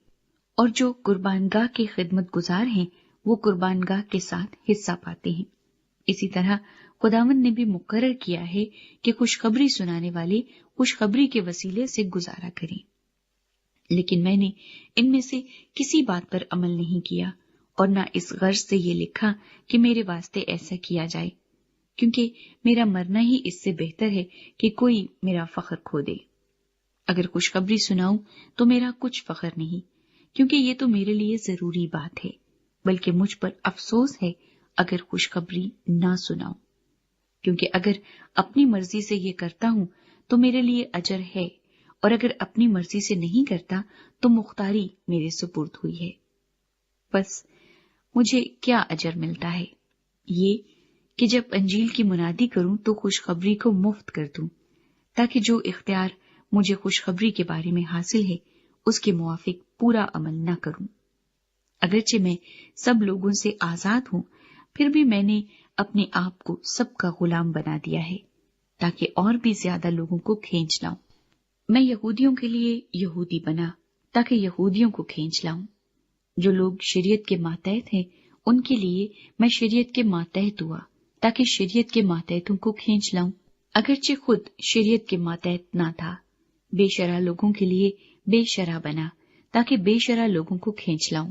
اور جو قربان گاہ کے خدمت گزار ہیں وہ قربان گاہ کے ساتھ حصہ پاتے ہیں؟ اسی طرح خداوند نے بھی مقرر کیا ہے کہ خوشخبری سنانے والے خوشخبری کے وسیلے سے گزارا کریں۔ لیکن میں نے ان میں سے کسی بات پر عمل نہیں کیا، اور نہ اس غرض سے یہ لکھا کہ میرے واسطے ایسا کیا جائے، کیونکہ میرا مرنا ہی اس سے بہتر ہے کہ کوئی میرا فخر کھو دے۔ اگر خوشخبری سناؤں تو میرا کچھ فخر نہیں، کیونکہ یہ تو میرے لیے ضروری بات ہے، بلکہ مجھ پر افسوس ہے اگر خوشخبری نہ سناؤں، کیونکہ اگر اپنی مرضی سے یہ کرتا ہوں تو میرے لیے اجر ہے، اور اگر اپنی مرضی سے نہیں کرتا تو مختاری میرے سپرد ہوئی ہے۔ بس مجھے کیا اجر ملتا ہے؟ یہ کہ جب انجیل کی منادی کروں تو خوشخبری کو مفت کر دوں، تاکہ جو اختیار مجھے خوشخبری کے بارے میں حاصل ہے اس کے موافق پورا عمل نہ کروں۔ اگرچہ میں سب لوگوں سے آزاد ہوں، پھر بھی میں نے اپنے آپ کو سب کا غلام بنا دیا ہے، تاکہ اور بھی زیادہ لوگوں کو کھینچ لاؤں۔ میں یہودیوں کے لیے یہودی بنا تاکہ یہودیوں کو کھینچ لاؤں۔ جو لوگ شریعت کے ماتحت ہیں ان کے لیے میں شریعت کے ماتحت ہوا تاکہ شریعت کے ماتحتوں کو کھینچ لاؤں، اگرچہ خود شریعت کے ماتحت نہ تھا۔ بے شرع لوگوں کے لیے بے شرع بنا تاکہ بے شرع لوگوں کو کھینچ لاؤں،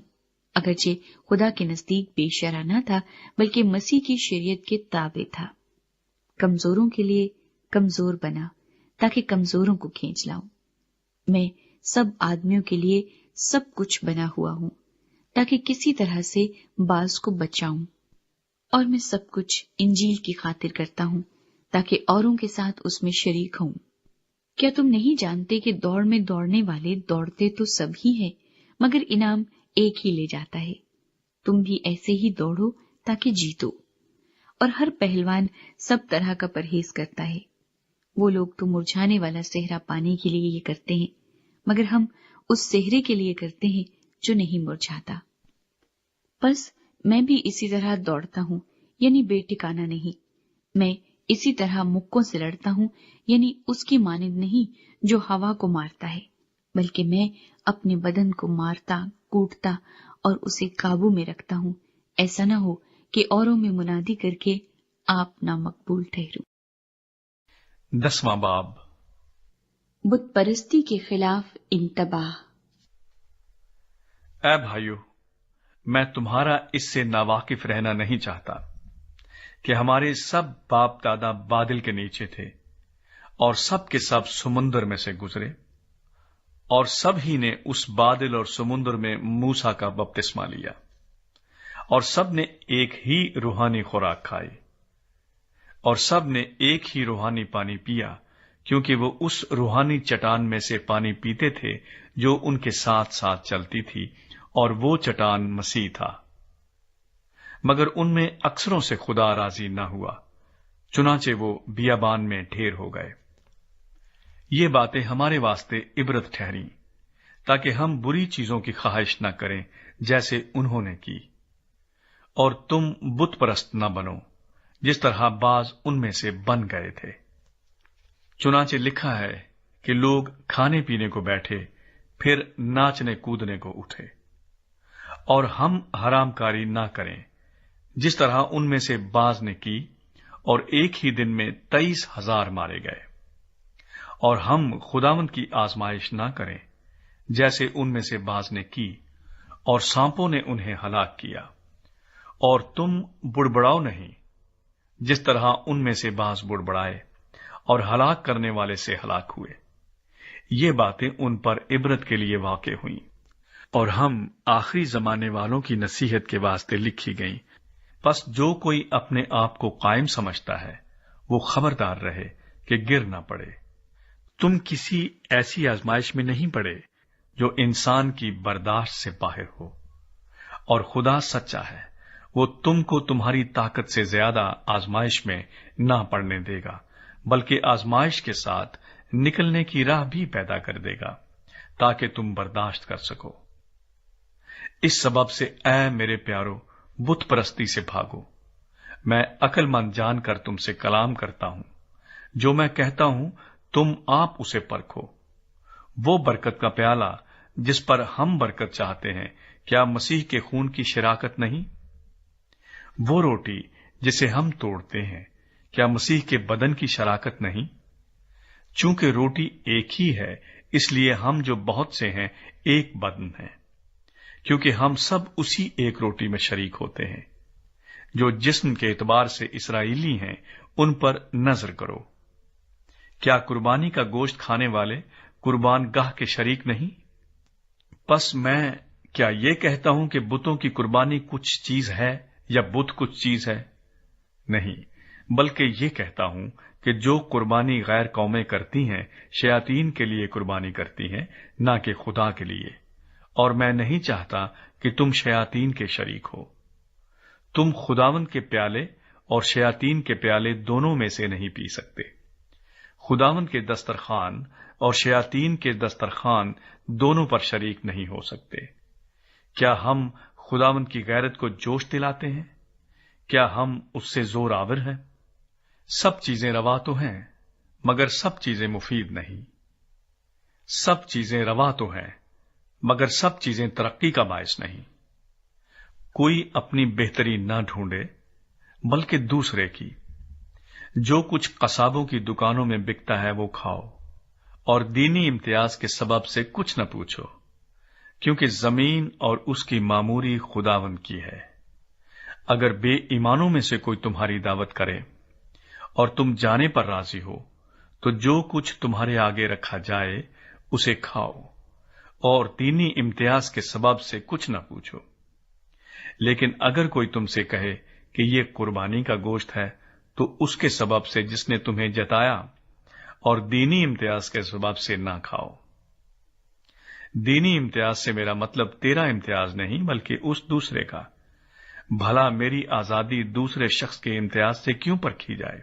اگرچہ خدا کے نزدیک بے شرع نہ تھا بلکہ مسیح کی شریعت کے تابع تھا۔ کمزوروں کے لیے کمزور بنا تاکہ کمزوروں کو کھینچ لاؤں۔ میں سب آدمیوں کے لیے سب کچھ بنا ہوا ہوں تاکہ کسی طرح سے بعض کو بچاؤں، اور میں سب کچھ انجیل کی خاطر کرتا ہوں تاکہ اوروں کے ساتھ اس میں شریک ہوں۔ کیا تم نہیں جانتے کہ دوڑ میں دوڑنے والے دوڑتے تو سب ہی ہیں، مگر انعام ایک ہی لے جاتا ہے؟ تم بھی ایسے ہی دوڑو تاکہ جیتو۔ اور ہر پہلوان سب طرح کا پرہیز کرتا ہے۔ وہ لوگ تو مرجھانے والا صحرا پانے کے لیے یہ کرتے ہیں، مگر ہم اس صحرے کے لیے کرتے ہیں جو نہیں مرجھاتا۔ بس میں بھی اسی طرح دوڑتا ہوں، یعنی بے ٹھکانہ نہیں۔ میں اسی طرح مکوں سے لڑتا ہوں، یعنی اس کی مانند نہیں جو ہوا کو مارتا ہے، بلکہ میں اپنے بدن کو مارتا کوٹتا اور اسے قابو میں رکھتا ہوں، ایسا نہ ہو کہ اوروں میں منادی کر کے آپ نامقبول ٹھہروں۔ 10واں باب، بت پرستی کے خلاف انتباہ۔ اے بھائیو، میں تمہارا اس سے ناواقف رہنا نہیں چاہتا کہ ہمارے سب باپ دادا بادل کے نیچے تھے اور سب کے سب سمندر میں سے گزرے، اور سب ہی نے اس بادل اور سمندر میں موسیٰ کا بپتسمہ لیا، اور سب نے ایک ہی روحانی خوراک کھائی، اور سب نے ایک ہی روحانی پانی پیا، کیونکہ وہ اس روحانی چٹان میں سے پانی پیتے تھے جو ان کے ساتھ ساتھ چلتی تھی، اور وہ چٹان مسیح تھا۔ مگر ان میں اکثروں سے خدا راضی نہ ہوا، چنانچہ وہ بیابان میں ڈھیر ہو گئے۔ یہ باتیں ہمارے واسطے عبرت ٹھہریں، تاکہ ہم بری چیزوں کی خواہش نہ کریں جیسے انہوں نے کی، اور تم بت پرست نہ بنو جس طرح بعض ان میں سے بن گئے تھے۔ چنانچہ لکھا ہے کہ لوگ کھانے پینے کو بیٹھے، پھر ناچنے کودنے کو اٹھے، اور ہم حرام کاری نہ کریں جس طرح ان میں سے بعض نے کی، اور ایک ہی دن میں 23,000 مارے گئے۔ اور ہم خداوند کی آزمائش نہ کریں جیسے ان میں سے بعض نے کی، اور سانپوں نے انہیں ہلاک کیا، اور تم بڑبڑاؤ نہیں جس طرح ان میں سے بعض بڑبڑائے اور ہلاک کرنے والے سے ہلاک ہوئے۔ یہ باتیں ان پر عبرت کے لیے واقع ہوئیں، اور ہم آخری زمانے والوں کی نصیحت کے واسطے لکھی گئیں۔ پس جو کوئی اپنے آپ کو قائم سمجھتا ہے وہ خبردار رہے کہ گر نہ پڑے۔ تم کسی ایسی آزمائش میں نہیں پڑے جو انسان کی برداشت سے باہر ہو، اور خدا سچا ہے، وہ تم کو تمہاری طاقت سے زیادہ آزمائش میں نہ پڑنے دے گا، بلکہ آزمائش کے ساتھ نکلنے کی راہ بھی پیدا کر دے گا تاکہ تم برداشت کر سکو۔ اس سبب سے اے میرے پیارو، بت پرستی سے بھاگو۔ میں عقل مند جان کر تم سے کلام کرتا ہوں، جو میں کہتا ہوں تم آپ اسے پرکھو۔ وہ برکت کا پیالہ جس پر ہم برکت چاہتے ہیں، کیا مسیح کے خون کی شراکت نہیں؟ وہ روٹی جسے ہم توڑتے ہیں، کیا مسیح کے بدن کی شراکت نہیں؟ چونکہ روٹی ایک ہی ہے، اس لیے ہم جو بہت سے ہیں ایک بدن ہیں، کیونکہ ہم سب اسی ایک روٹی میں شریک ہوتے ہیں۔ جو جسم کے اعتبار سے اسرائیلی ہیں ان پر نظر کرو۔ کیا قربانی کا گوشت کھانے والے قربان گاہ کے شریک نہیں؟ پس میں کیا یہ کہتا ہوں کہ بتوں کی قربانی کچھ چیز ہے یا بت کچھ چیز ہے؟ نہیں، بلکہ یہ کہتا ہوں کہ جو قربانی غیر قومیں کرتی ہیں شیاطین کے لیے قربانی کرتی ہیں، نہ کہ خدا کے لیے، اور میں نہیں چاہتا کہ تم شیاطین کے شریک ہو۔ تم خداوند کے پیالے اور شیاطین کے پیالے دونوں میں سے نہیں پی سکتے۔ خداوند کے دسترخوان اور شیاطین کے دسترخوان دونوں پر شریک نہیں ہو سکتے۔ کیا ہم خداوند کی غیرت کو جوش دلاتے ہیں؟ کیا ہم اس سے زور آور ہیں؟ سب چیزیں روا تو ہیں، مگر سب چیزیں مفید نہیں۔ سب چیزیں روا تو ہیں، مگر سب چیزیں ترقی کا باعث نہیں۔ کوئی اپنی بہتری نہ ڈھونڈے، بلکہ دوسرے کی۔ جو کچھ قصابوں کی دکانوں میں بکتا ہے وہ کھاؤ، اور دینی امتیاز کے سبب سے کچھ نہ پوچھو، کیونکہ زمین اور اس کی معموری خداوند کی ہے۔ اگر بے ایمانوں میں سے کوئی تمہاری دعوت کرے اور تم جانے پر راضی ہو، تو جو کچھ تمہارے آگے رکھا جائے اسے کھاؤ، اور دینی امتیاز کے سبب سے کچھ نہ پوچھو۔ لیکن اگر کوئی تم سے کہے کہ یہ قربانی کا گوشت ہے، تو اس کے سبب سے جس نے تمہیں جتایا، اور دینی امتیاز کے سبب سے نہ کھاؤ۔ دینی امتیاز سے میرا مطلب تیرا امتیاز نہیں، بلکہ اس دوسرے کا۔ بھلا میری آزادی دوسرے شخص کے امتیاز سے کیوں پرکھی جائے؟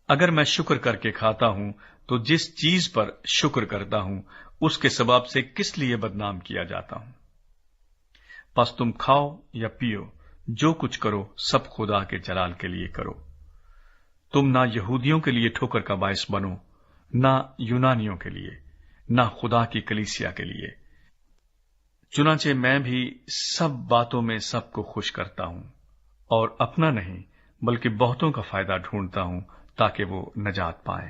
اگر میں شکر کر کے کھاتا ہوں تو جس چیز پر شکر کرتا ہوں اس کے سبب سے کس لیے بدنام کیا جاتا ہوں؟ پس تم کھاؤ یا پیو، جو کچھ کرو سب خدا کے جلال کے لیے کرو۔ تم نہ یہودیوں کے لیے ٹھوکر کا باعث بنو، نہ یونانیوں کے لیے، نہ خدا کی کلیسیا کے لیے۔ چنانچہ میں بھی سب باتوں میں سب کو خوش کرتا ہوں، اور اپنا نہیں بلکہ بہتوں کا فائدہ ڈھونڈتا ہوں تاکہ وہ نجات پائیں۔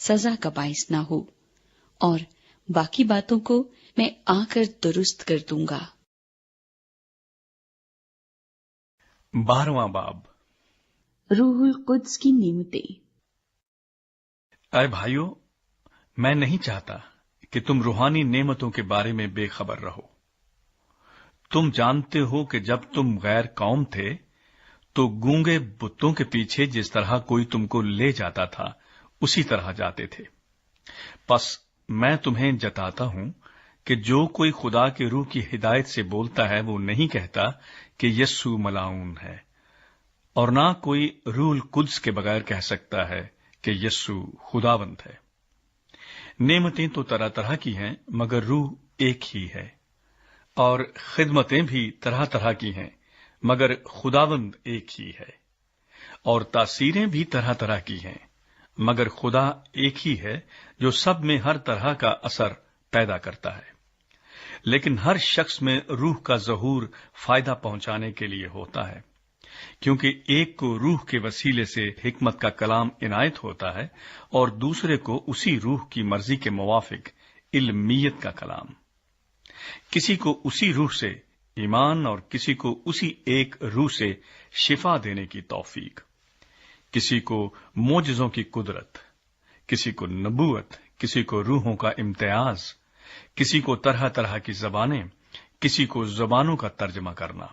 سزا کا باعث نہ ہو، اور باقی باتوں کو میں آ کر درست کر دوں گا۔ 12واں باب، روح القدس کی نعمتیں۔ اے بھائیو، میں نہیں چاہتا کہ تم روحانی نعمتوں کے بارے میں بے خبر رہو۔ تم جانتے ہو کہ جب تم غیر قوم تھے تو گونگے بتوں کے پیچھے جس طرح کوئی تم کو لے جاتا تھا اسی طرح جاتے تھے۔ پس میں تمہیں جتاتا ہوں کہ جو کوئی خدا کے روح کی ہدایت سے بولتا ہے وہ نہیں کہتا کہ یسوع ملعون ہے، اور نہ کوئی روح القدس کے بغیر کہہ سکتا ہے کہ یسوع خداوند ہے۔ نعمتیں تو طرح طرح کی ہیں مگر روح ایک ہی ہے، اور خدمتیں بھی طرح طرح کی ہیں مگر خداوند ایک ہی ہے، اور تاثیریں بھی طرح طرح کی ہیں مگر خدا ایک ہی ہے جو سب میں ہر طرح کا اثر پیدا کرتا ہے۔ لیکن ہر شخص میں روح کا ظہور فائدہ پہنچانے کے لیے ہوتا ہے، کیونکہ ایک کو روح کے وسیلے سے حکمت کا کلام عنایت ہوتا ہے اور دوسرے کو اسی روح کی مرضی کے موافق علمیت کا کلام۔ کسی کو اسی روح سے ایمان اور کسی کو اسی ایک روح سے شفا دینے کی توفیق، کسی کو معجزوں کی قدرت، کسی کو نبوت، کسی کو روحوں کا امتیاز، کسی کو طرح طرح کی زبانیں، کسی کو زبانوں کا ترجمہ کرنا۔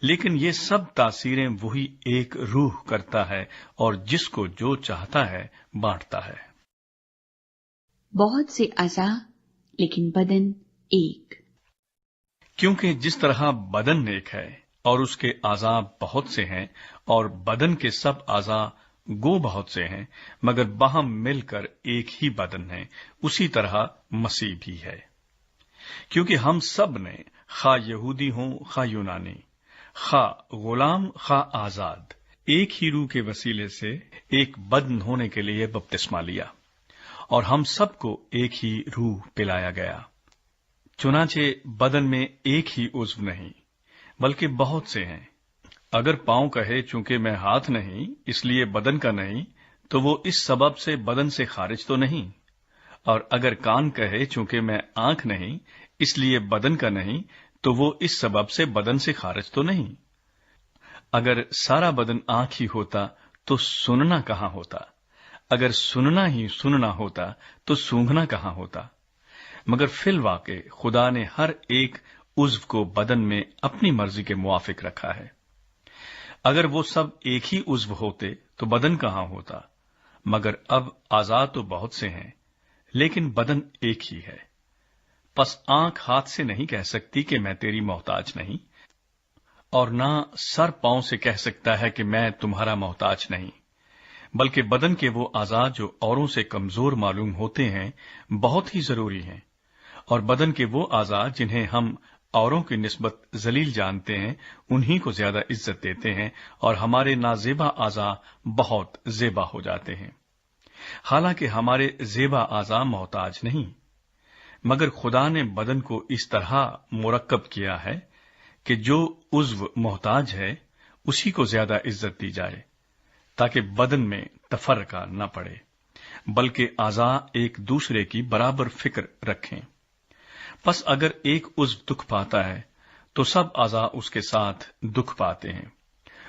لیکن یہ سب تاثیریں وہی ایک روح کرتا ہے اور جس کو جو چاہتا ہے بانٹتا ہے۔ بہت سے اعضاء لیکن بدن ایک۔ کیونکہ جس طرح بدن ایک ہے اور اس کے اعضاء بہت سے ہیں، اور بدن کے سب اعضاء گو بہت سے ہیں مگر باہم مل کر ایک ہی بدن ہے، اسی طرح مسیح بھی ہے۔ کیونکہ ہم سب نے خواہ یہودی ہوں خواہ یونانی، خواہ غلام خواہ آزاد، ایک ہی روح کے وسیلے سے ایک بدن ہونے کے لیے بپتسمہ لیا، اور ہم سب کو ایک ہی روح پلایا گیا۔ چنانچہ بدن میں ایک ہی عضو نہیں بلکہ بہت سے ہیں۔ اگر پاؤں کہے چونکہ میں ہاتھ نہیں اس لیے بدن کا نہیں، تو وہ اس سبب سے بدن سے خارج تو نہیں، اور اگر کان کہے چونکہ میں آنکھ نہیں اس لیے بدن کا نہیں، تو وہ اس سبب سے بدن سے خارج تو نہیں۔ اگر سارا بدن آنکھ ہی ہوتا تو سننا کہاں ہوتا؟ اگر سننا ہی سننا ہوتا تو سونگھنا کہاں ہوتا؟ مگر فی الواقع خدا نے ہر ایک عضو کو بدن میں اپنی مرضی کے موافق رکھا ہے۔ اگر وہ سب ایک ہی عضو ہوتے تو بدن کہاں ہوتا؟ مگر اب اعضاء تو بہت سے ہیں لیکن بدن ایک ہی ہے۔ پس آنکھ ہاتھ سے نہیں کہہ سکتی کہ میں تیری محتاج نہیں، اور نہ سر پاؤں سے کہہ سکتا ہے کہ میں تمہارا محتاج نہیں، بلکہ بدن کے وہ اعضاء جو اوروں سے کمزور معلوم ہوتے ہیں بہت ہی ضروری ہیں، اور بدن کے وہ اعضاء جنہیں ہم اوروں کی نسبت ذلیل جانتے ہیں انہی کو زیادہ عزت دیتے ہیں، اور ہمارے نازیبا اعضاء بہت زیبا ہو جاتے ہیں۔ حالانکہ ہمارے زیبا اعضاء محتاج نہیں، مگر خدا نے بدن کو اس طرح مرکب کیا ہے کہ جو عضو محتاج ہے اسی کو زیادہ عزت دی جائے، تاکہ بدن میں تفرقہ نہ پڑے بلکہ اعضاء ایک دوسرے کی برابر فکر رکھیں۔ پس اگر ایک عضو دکھ پاتا ہے تو سب اعضاء اس کے ساتھ دکھ پاتے ہیں،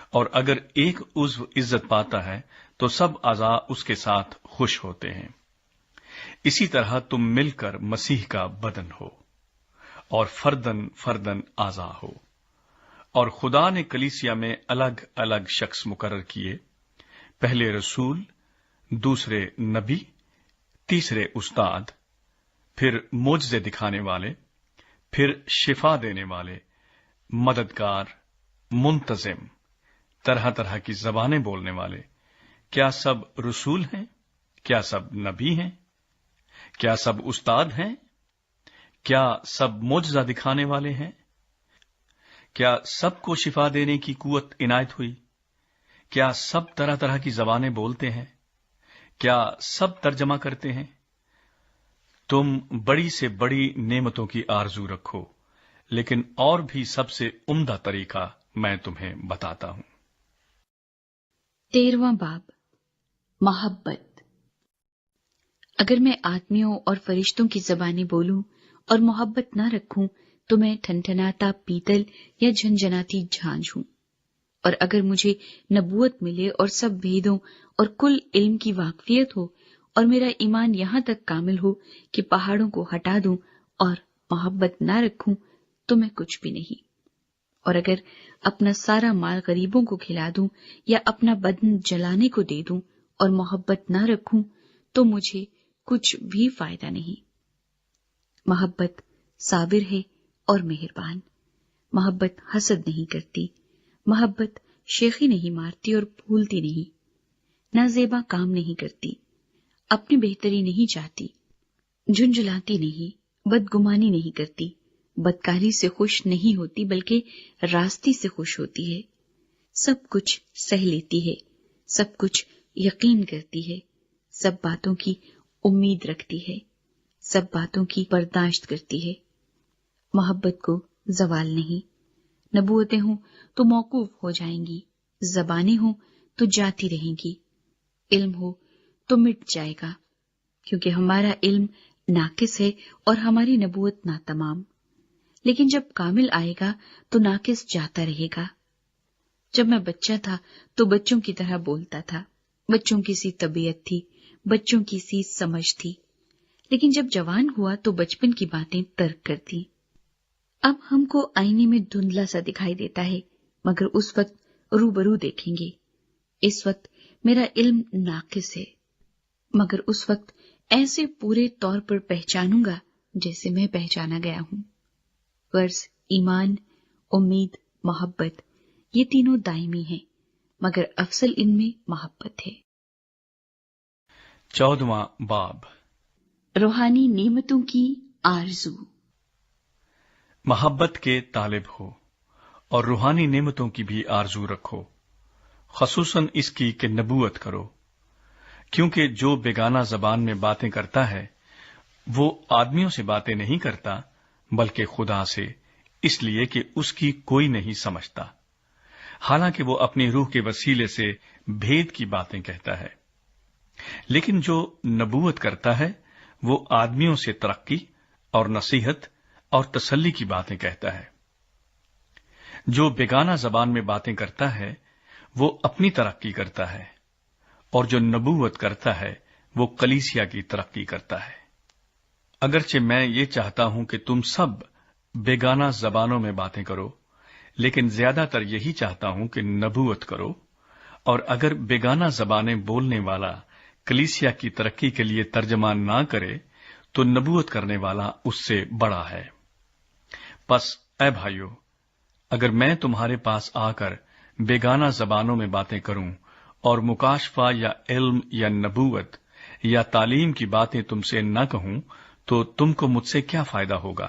اور اگر ایک عضو عزت پاتا ہے تو سب اعضاء اس کے ساتھ خوش ہوتے ہیں۔ اسی طرح تم مل کر مسیح کا بدن ہو اور فردن فردن اعضاء ہو، اور خدا نے کلیسیا میں الگ الگ شخص مقرر کیے، پہلے رسول، دوسرے نبی، تیسرے استاد، پھر معجزے دکھانے والے، پھر شفا دینے والے، مددگار، منتظم، طرح طرح کی زبانیں بولنے والے۔ کیا سب رسول ہیں؟ کیا سب نبی ہیں؟ کیا سب استاد ہیں؟ کیا سب معجزہ دکھانے والے ہیں؟ کیا سب کو شفا دینے کی قوت عنایت ہوئی؟ کیا سب طرح طرح کی زبانیں بولتے ہیں؟ کیا سب ترجمہ کرتے ہیں؟ تم بڑی سے بڑی نعمتوں کی آرزو رکھو، لیکن اور بھی سب سے عمدہ طریقہ میں تمہیں بتاتا ہوں۔ 13واں باب، محبت۔ اگر میں آدمیوں اور فرشتوں کی زبانیں بولوں اور محبت نہ رکھوں تو میں ٹھنٹھناتا پیتل یا جھنجھناتی جھانجھ ہوں۔ اور اگر مجھے نبوت ملے اور سب بھیدوں اور کل علم کی واقفیت ہو اور میرا ایمان یہاں تک کامل ہو کہ پہاڑوں کو ہٹا دوں اور محبت نہ رکھوں تو میں کچھ بھی نہیں۔ اور اگر اپنا سارا مال غریبوں کو کھلا دوں یا اپنا بدن جلانے کو دے دوں اور محبت نہ رکھوں تو مجھے کچھ بھی فائدہ نہیں۔ محبت صابر ہے اور مہربان، محبت حسد نہیں کرتی، محبت شیخی نہیں مارتی اور بھولتی نہیں، نازیبا کام نہیں کرتی، اپنی بہتری نہیں چاہتی، جھنجھلاتی نہیں، بدگمانی نہیں کرتی، بدکاری سے خوش نہیں ہوتی بلکہ راستی سے خوش ہوتی ہے، سب کچھ سہ لیتی ہے، سب کچھ یقین کرتی ہے، سب باتوں کی امید رکھتی ہے، سب باتوں کی برداشت کرتی ہے۔ محبت کو زوال نہیں، نبوتیں ہوں تو موقوف ہو جائیں گی، زبانیں ہوں تو جاتی رہیں گی، علم ہو تو مٹ جائے گا، کیونکہ ہمارا علم ناقص ہے اور ہماری نبوت ناتمام، لیکن جب کامل آئے گا تو ناقص جاتا رہے گا۔ جب میں بچہ تھا تو بچوں کی طرح بولتا تھا، بچوں کی سی طبیعت تھی، بچوں کی سی سمجھ تھی، لیکن جب جوان ہوا تو بچپن کی باتیں ترک کر دی۔ اب ہم کو آئینے میں دھندلا سا دکھائی دیتا ہے، مگر اس وقت روبرو دیکھیں گے۔ اس وقت میرا علم ناقص ہے، مگر اس وقت ایسے پورے طور پر پہچانوں گا جیسے میں پہچانا گیا ہوں۔ فرض، ایمان، امید، محبت، یہ تینوں دائمی ہیں، مگر افضل ان میں محبت ہے۔ 14واں باب، روحانی نعمتوں کی آرزو۔ محبت کے طالب ہو اور روحانی نعمتوں کی بھی آرزو رکھو، خصوصاً اس کی کہ نبوت کرو، کیونکہ جو بیگانہ زبان میں باتیں کرتا ہے وہ آدمیوں سے باتیں نہیں کرتا بلکہ خدا سے، اس لیے کہ اس کی کوئی نہیں سمجھتا، حالانکہ وہ اپنی روح کے وسیلے سے بھید کی باتیں کہتا ہے۔ لیکن جو نبوت کرتا ہے وہ آدمیوں سے ترقی اور نصیحت اور تسلی کی باتیں کہتا ہے۔ جو بیگانہ زبان میں باتیں کرتا ہے وہ اپنی ترقی کرتا ہے، اور جو نبوت کرتا ہے وہ کلیسیا کی ترقی کرتا ہے۔ اگرچہ میں یہ چاہتا ہوں کہ تم سب بیگانہ زبانوں میں باتیں کرو، لیکن زیادہ تر یہی چاہتا ہوں کہ نبوت کرو، اور اگر بیگانہ زبانیں بولنے والا کلیسیا کی ترقی کے لیے ترجمہ نہ کرے تو نبوت کرنے والا اس سے بڑا ہے۔ پس اے بھائیو، اگر میں تمہارے پاس آ کر بیگانہ زبانوں میں باتیں کروں اور مکاشفہ یا علم یا نبوت یا تعلیم کی باتیں تم سے نہ کہوں تو تم کو مجھ سے کیا فائدہ ہوگا؟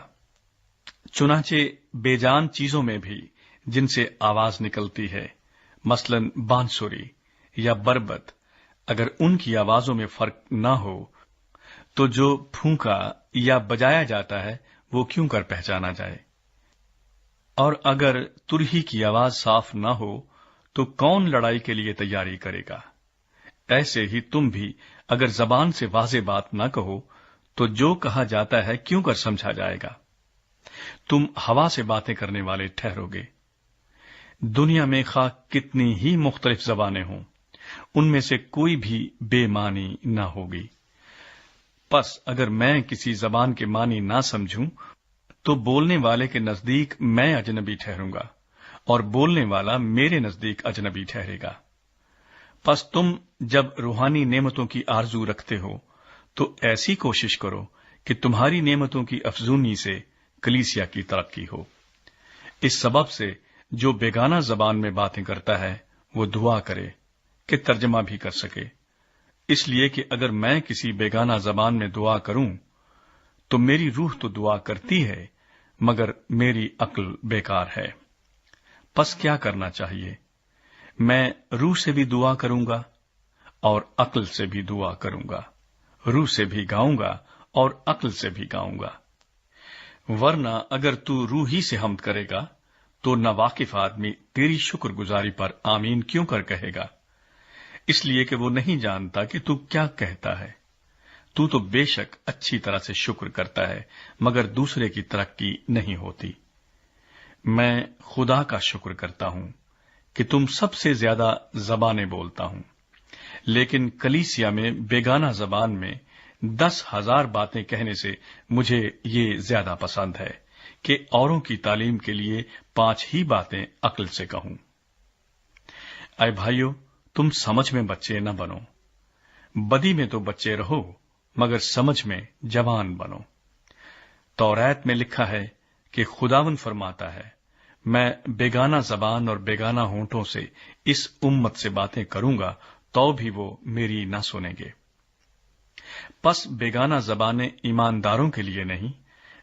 چنانچہ بے جان چیزوں میں بھی جن سے آواز نکلتی ہے، مثلاً بانسری یا بربت، اگر ان کی آوازوں میں فرق نہ ہو تو جو پھونکا یا بجایا جاتا ہے وہ کیوں کر پہچانا جائے؟ اور اگر ترہی کی آواز صاف نہ ہو تو کون لڑائی کے لیے تیاری کرے گا؟ ایسے ہی تم بھی اگر زبان سے واضح بات نہ کہو تو جو کہا جاتا ہے کیوں کر سمجھا جائے گا؟ تم ہوا سے باتیں کرنے والے ٹھہرو گے۔ دنیا میں خواہ کتنی ہی مختلف زبانیں ہوں، ان میں سے کوئی بھی بے معنی نہ ہوگی۔ پس اگر میں کسی زبان کے معنی نہ سمجھوں تو بولنے والے کے نزدیک میں اجنبی ٹھہروں گا اور بولنے والا میرے نزدیک اجنبی ٹھہرے گا۔ پس تم جب روحانی نعمتوں کی آرزو رکھتے ہو تو ایسی کوشش کرو کہ تمہاری نعمتوں کی افزونی سے کلیسیا کی ترقی ہو۔ اس سبب سے جو بیگانہ زبان میں باتیں کرتا ہے وہ دعا کرے کہ ترجمہ بھی کر سکے، اس لیے کہ اگر میں کسی بیگانہ زبان میں دعا کروں تو میری روح تو دعا کرتی ہے مگر میری عقل بیکار ہے۔ پس کیا کرنا چاہیے؟ میں روح سے بھی دعا کروں گا اور عقل سے بھی دعا کروں گا، روح سے بھی گاؤں گا اور عقل سے بھی گاؤں گا۔ ورنہ اگر تو روح ہی سے حمد کرے گا تو ناواقف آدمی تیری شکر گزاری پر آمین کیوں کر کہے گا؟ اس لیے کہ وہ نہیں جانتا کہ تو کیا کہتا ہے۔ تو بے شک اچھی طرح سے شکر کرتا ہے، مگر دوسرے کی ترقی نہیں ہوتی۔ میں خدا کا شکر کرتا ہوں کہ تم سب سے زیادہ زبانیں بولتا ہوں، لیکن کلیسیا میں بیگانہ زبان میں 10,000 باتیں کہنے سے مجھے یہ زیادہ پسند ہے کہ اوروں کی تعلیم کے لیے 5 ہی باتیں عقل سے کہوں۔ اے بھائیو، تم سمجھ میں بچے نہ بنو، بدی میں تو بچے رہو مگر سمجھ میں جوان بنو۔ توریت میں لکھا ہے کہ خداوند فرماتا ہے، میں بیگانہ زبان اور بیگانہ ہونٹوں سے اس امت سے باتیں کروں گا تو بھی وہ میری نہ سنیں گے۔ پس بیگانہ زبانیں ایمانداروں کے لیے نہیں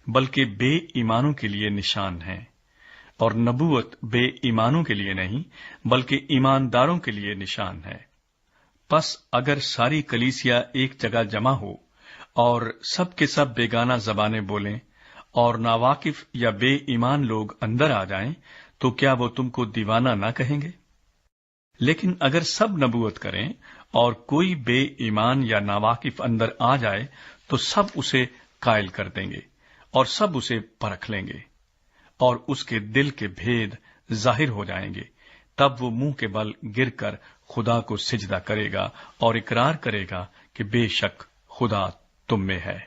بلکہ بے ایمانوں کے لیے نشان ہیں، اور نبوت بے ایمانوں کے لیے نہیں بلکہ ایمانداروں کے لیے نشان ہے۔ پس اگر ساری کلیسیا ایک جگہ جمع ہو اور سب کے سب بیگانہ زبانیں بولیں اور ناواقف یا بے ایمان لوگ اندر آ جائیں تو کیا وہ تم کو دیوانہ نہ کہیں گے؟ لیکن اگر سب نبوت کریں اور کوئی بے ایمان یا ناواقف اندر آ جائے تو سب اسے قائل کر دیں گے اور سب اسے پرکھ لیں گے اور اس کے دل کے بھید ظاہر ہو جائیں گے۔ تب وہ منہ کے بل گر کر خدا کو سجدہ کرے گا اور اقرار کرے گا کہ بے شک خدا تم میں ہے۔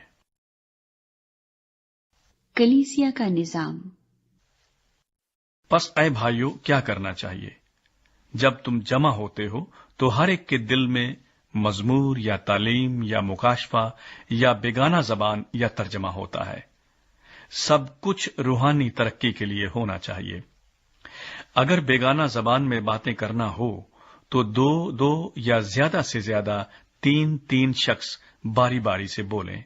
کلیسیا کا نظام۔ پس اے بھائیو، کیا کرنا چاہیے؟ جب تم جمع ہوتے ہو تو ہر ایک کے دل میں مزمور یا تعلیم یا مکاشفہ یا بیگانہ زبان یا ترجمہ ہوتا ہے۔ سب کچھ روحانی ترقی کے لیے ہونا چاہیے۔ اگر بیگانہ زبان میں باتیں کرنا ہو تو 2 یا زیادہ سے زیادہ 3 شخص باری باری سے بولیں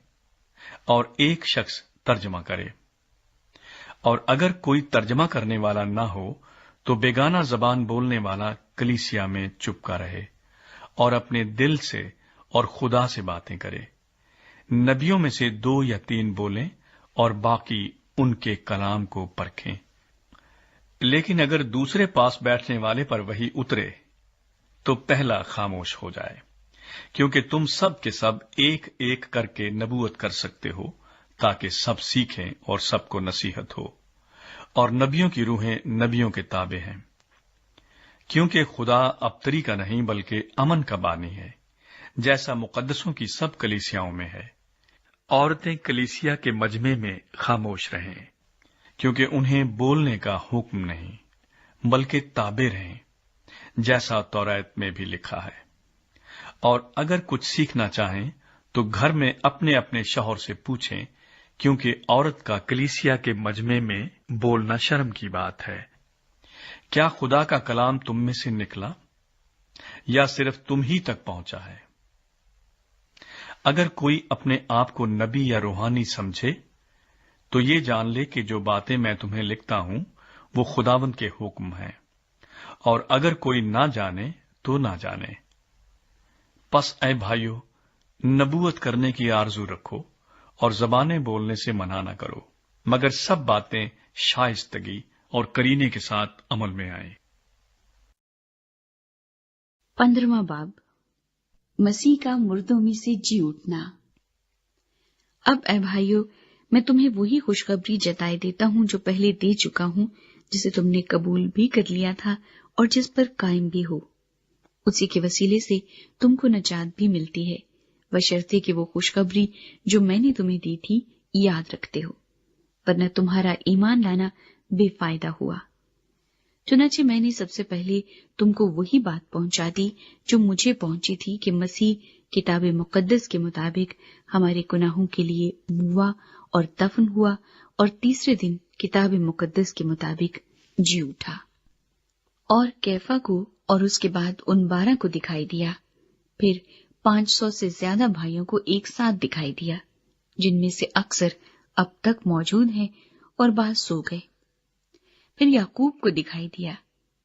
اور ایک شخص ترجمہ کرے۔ اور اگر کوئی ترجمہ کرنے والا نہ ہو تو بیگانہ زبان بولنے والا کلیسیا میں چپکا رہے اور اپنے دل سے اور خدا سے باتیں کرے۔ نبیوں میں سے 2 یا 3 بولیں اور باقی ان کے کلام کو پرکھیں۔ لیکن اگر دوسرے پاس بیٹھنے والے پر وہی اترے تو پہلا خاموش ہو جائے، کیونکہ تم سب کے سب ایک ایک کر کے نبوت کر سکتے ہو تاکہ سب سیکھیں اور سب کو نصیحت ہو، اور نبیوں کی روحیں نبیوں کے تابع ہیں، کیونکہ خدا ابتری کا نہیں بلکہ امن کا بانی ہے، جیسا مقدسوں کی سب کلیسیاؤں میں ہے۔ عورتیں کلیسیا کے مجمع میں خاموش رہیں، کیونکہ انہیں بولنے کا حکم نہیں بلکہ تابع رہیں، جیسا توریت میں بھی لکھا ہے۔ اور اگر کچھ سیکھنا چاہیں تو گھر میں اپنے اپنے شوہر سے پوچھیں، کیونکہ عورت کا کلیسیا کے مجمع میں بولنا شرم کی بات ہے۔ کیا خدا کا کلام تم میں سے نکلا یا صرف تم ہی تک پہنچا ہے؟ اگر کوئی اپنے آپ کو نبی یا روحانی سمجھے تو یہ جان لے کہ جو باتیں میں تمہیں لکھتا ہوں وہ خداوند کے حکم ہیں، اور اگر کوئی نہ جانے تو نہ جانے۔ پس اے بھائیو، نبوت کرنے کی آرزو رکھو اور زبانیں بولنے سے منع نہ کرو، مگر سب باتیں شائستگی اور کرینے کے ساتھ عمل میں آئیں۔ 15واں باب، مسیح کا مردوں میں سے جی اٹھنا۔ اب اے بھائیو، میں تمہیں وہی خوشخبری جتائے دیتا ہوں جو پہلے دے چکا ہوں، جسے تم نے قبول بھی کر لیا تھا اور جس پر قائم بھی ہو۔ اسی کے وسیلے سے تم کو نجات بھی ملتی ہے، بشرطے کہ وہ خوشخبری جو میں نے تمہیں دی تھی یاد رکھتے ہو، ورنہ تمہارا ایمان لانا بے فائدہ ہوا۔ چنانچہ میں نے سب سے پہلے تم کو وہی بات پہنچا دی جو مجھے پہنچی تھی کہ مسیح کتاب مقدس کے مطابق ہمارے گناہوں کے لیے موا اور دفن ہوا اور تیسرے دن کتاب مقدس کے مطابق جی اٹھا، اور کیفا کو اور اس کے بعد ان 12 کو دکھائی دیا، پھر 500 سے زیادہ بھائیوں کو ایک ساتھ دکھائی دیا، جن میں سے اکثر اب تک موجود ہیں اور بعض سو گئے۔ پھر یعقوب کو دکھائی دیا،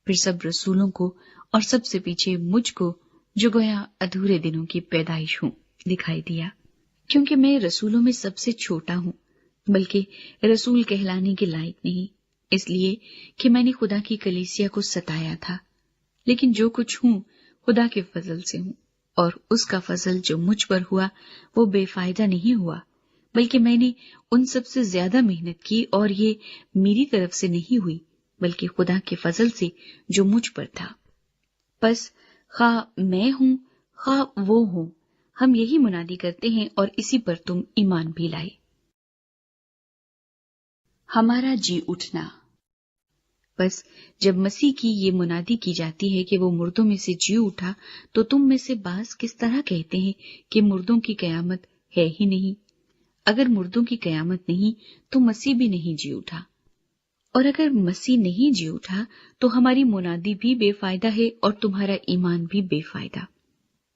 پھر سب رسولوں کو، اور سب سے پیچھے مجھ کو جو گویا ادھورے دنوں کی پیدائش ہوں دکھائی دیا، کیونکہ میں رسولوں میں سب سے چھوٹا ہوں، بلکہ رسول کہلانے کے لائق نہیں، اس لیے کہ میں نے خدا کی کلیسیا کو ستایا تھا، لیکن جو کچھ ہوں خدا کے فضل سے ہوں، اور اس کا فضل جو مجھ پر ہوا وہ بے فائدہ نہیں ہوا، بلکہ میں نے ان سب سے زیادہ محنت کی، اور یہ میری طرف سے نہیں ہوئی بلکہ خدا کے فضل سے جو مجھ پر تھا۔ پس خواہ میں ہوں خواہ وہ ہوں، ہم یہی منادی کرتے ہیں اور اسی پر تم ایمان بھی لائے۔ ہمارا جی اٹھنا۔ بس جب مسیح کی یہ منادی کی جاتی ہے کہ وہ مردوں میں سے جی اٹھا، تو تم میں سے بعض کس طرح کہتے ہیں کہ مردوں کی قیامت ہے ہی نہیں؟ اگر مردوں کی قیامت نہیں تو مسیح بھی نہیں جی اٹھا، اور اگر مسیح نہیں جی اٹھا تو ہماری منادی بھی بے فائدہ ہے اور تمہارا ایمان بھی بے فائدہ،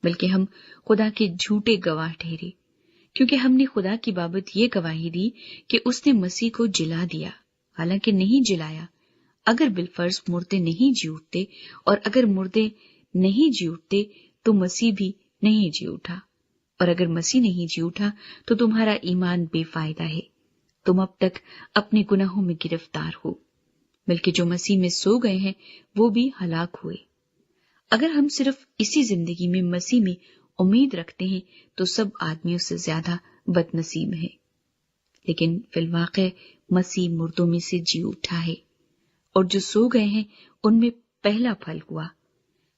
بلکہ ہم خدا کے جھوٹے گواہ ٹھہرے، کیونکہ ہم نے خدا کی بابت یہ گواہی دی کہ اس نے مسیح کو جلا دیا، حالانکہ نہیں جلایا۔ اگر بالفرض مردے نہیں جی اٹھتے، اور اگر مردے نہیں جی اٹھتے تو مسیح بھی نہیں جی اٹھا، اور اگر مسیح نہیں جی اٹھا تو تمہارا ایمان بے فائدہ ہے، تم اب تک اپنے گناہوں میں گرفتار ہو، بلکہ جو مسیح میں سو گئے ہیں وہ بھی ہلاک ہوئے۔ اگر ہم صرف اسی زندگی میں مسیح میں امید رکھتے ہیں تو سب آدمیوں سے زیادہ بد نصیب ہیں، لیکن فی الواقع مسیح مردوں میں سے جی اٹھا ہے، اور جو سو گئے ہیں ان میں پہلا پھل ہوا،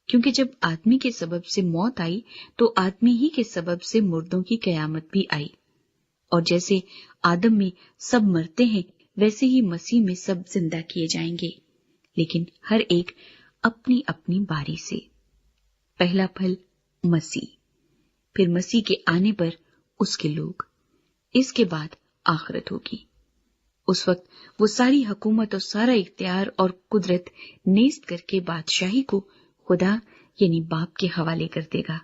کیونکہ جب آدمی کے سبب سے موت آئی تو آدمی ہی کے سبب سے مردوں کی قیامت بھی آئی، اور جیسے آدم میں سب مرتے ہیں ویسے ہی مسیح میں سب زندہ کیے جائیں گے، لیکن ہر ایک اپنی اپنی باری سے۔ پہلا پھل مسیح، پھر مسیح کے آنے پر اس کے لوگ، اس کے بعد آخرت ہوگی۔ اس وقت وہ ساری حکومت اور سارا اختیار اور قدرت نیست کر کے بادشاہی کو خدا یعنی باپ کے حوالے کر دے گا،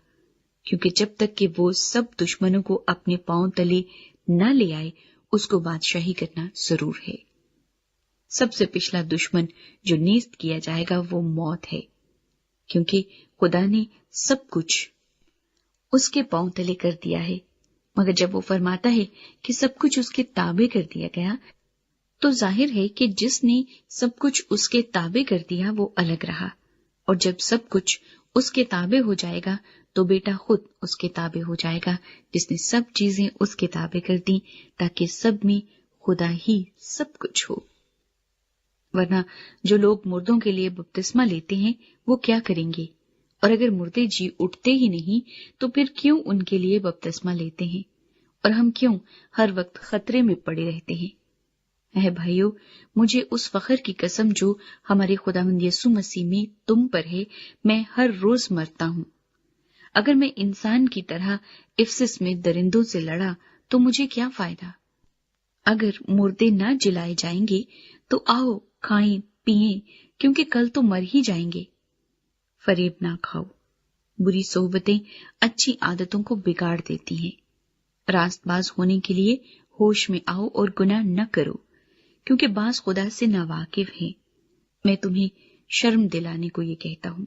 کیونکہ جب تک کہ وہ سب دشمنوں کو اپنے پاؤں تلے نہ لے آئے اس کو بادشاہی کرنا ضرور ہے۔ سب سے پچھلا دشمن جو نیست کیا جائے گا وہ موت ہے، کیونکہ خدا نے سب کچھ اس کے پاؤں تلے کر دیا ہے، مگر جب وہ فرماتا ہے کہ سب کچھ اس کے تابع کر دیا گیا تو ظاہر ہے کہ جس نے سب کچھ اس کے تابع کر دیا وہ الگ رہا، اور جب سب کچھ اس کے تابع ہو جائے گا تو بیٹا خود اس کے تابع ہو جائے گا، جس نے سب چیزیں اس کے تابع کر دیں تاکہ سب میں خدا ہی سب کچھ ہو۔ ورنہ جو لوگ مردوں کے لیے بپتسمہ لیتے ہیں وہ کیا کریں گے؟ اور اگر مردے جی اٹھتے ہی نہیں تو پھر کیوں ان کے لیے بپتسمہ لیتے ہیں؟ اور ہم کیوں ہر وقت خطرے میں پڑے رہتے ہیں؟ اے بھائیو، مجھے اس فخر کی قسم جو ہمارے خداوند یسوع مسیح میں تم پر ہے، میں ہر روز مرتا ہوں۔ اگر میں انسان کی طرح افسس میں درندوں سے لڑا تو مجھے کیا فائدہ؟ اگر مردے نہ جلائے جائیں گے تو آؤ کھائیں پیئیں، کیونکہ کل تو مر ہی جائیں گے۔ فریب نہ کھاؤ، بری صحبتیں اچھی عادتوں کو بگاڑ دیتی ہیں۔ راست باز ہونے کے لیے ہوش میں آؤ اور گناہ نہ کرو، کیونکہ بعض خدا سے ناواقف ہیں۔ میں تمہیں شرم دلانے کو یہ کہتا ہوں۔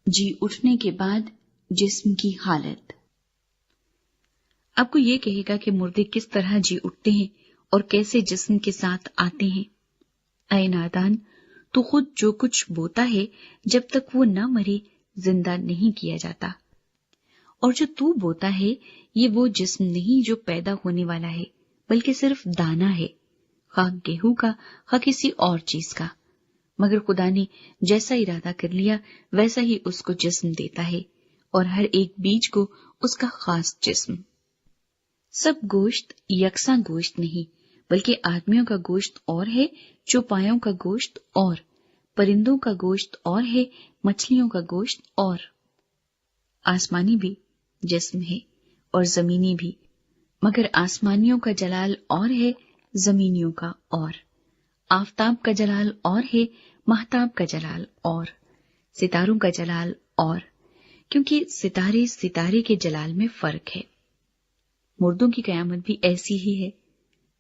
جی اٹھنے کے بعد جسم کی حالت۔ آپ کو یہ کہے گا کہ مردے کس طرح جی اٹھتے ہیں اور کیسے جسم کے ساتھ آتے ہیں۔ اے نادان، تو خود جو کچھ بوتا ہے جب تک وہ نہ مرے زندہ نہیں کیا جاتا، اور جو تو بوتا ہے یہ وہ جسم نہیں جو پیدا ہونے والا ہے، بلکہ صرف دانہ ہے، خواہ گیہوں کا خواہ کسی اور چیز کا، مگر خدا نے جیسا ارادہ کر لیا ویسا ہی اس کو جسم دیتا ہے، اور ہر ایک بیج کو اس کا خاص جسم۔ سب گوشت یکساں گوشت نہیں، بلکہ آدمیوں کا گوشت اور ہے، چوپایوں کا گوشت اور، پرندوں کا گوشت اور ہے، مچھلیوں کا گوشت اور۔ آسمانی بھی جسم ہے اور زمینی بھی، مگر آسمانیوں کا جلال اور ہے، زمینیوں کا اور۔ آفتاب کا جلال اور ہے، مہتاب کا جلال اور، ستاروں کا جلال اور، کیونکہ ستارے ستارے کے جلال میں فرق ہے۔ مردوں کی قیامت بھی ایسی ہی ہے۔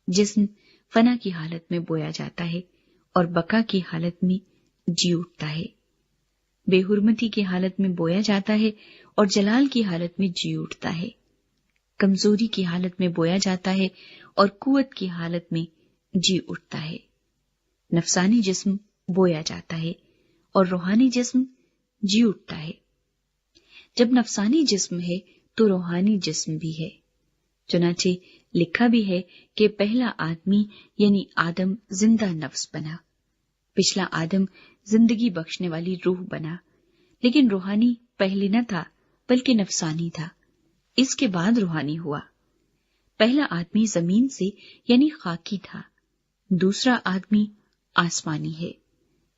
جسم فنا کی حالت میں بویا جاتا ہے اور بقا کی حالت میں جی اٹھتا ہے، بے حرمتی کی حالت میں بویا جاتا ہے اور جلال کی حالت میں جی اٹھتا ہے، کمزوری کی حالت میں بویا جاتا ہے اور قوت کی حالت میں جی اٹھتا ہے۔ نفسانی جسم بویا جاتا ہے اور روحانی جسم جی اٹھتا ہے۔ جب نفسانی جسم ہے تو روحانی جسم بھی ہے۔ چنانچہ لکھا بھی ہے کہ پہلا آدمی یعنی آدم زندہ نفس بنا، پچھلا آدم زندگی بخشنے والی روح بنا، لیکن روحانی پہلے نہ تھا بلکہ نفسانی تھا، اس کے بعد روحانی ہوا۔ پہلا آدمی زمین سے یعنی خاکی تھا، دوسرا آدمی آسمانی ہے۔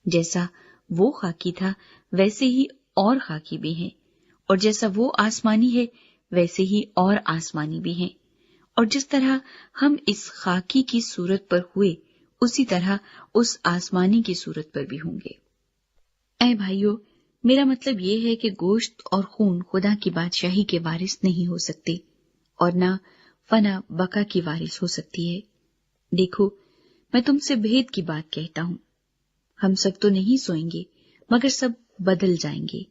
جیسا وہ خاکی تھا ویسے ہی اور خاکی بھی ہیں، اور جیسا وہ آسمانی ہے ویسے ہی اور آسمانی بھی ہیں، اور جس طرح ہم اس خاکی کی صورت پر ہوئے اسی طرح اس آسمانی کی صورت پر بھی ہوں گے۔ اے بھائیو، میرا مطلب یہ ہے کہ گوشت اور خون خدا کی بادشاہی کے وارث نہیں ہو سکتے، اور نہ فنا بقا کی وارث ہو سکتی ہے۔ دیکھو، میں تم سے بھید کی بات کہتا ہوں، ہم سب تو نہیں سوئیں گے مگر سب بدل جائیں گے،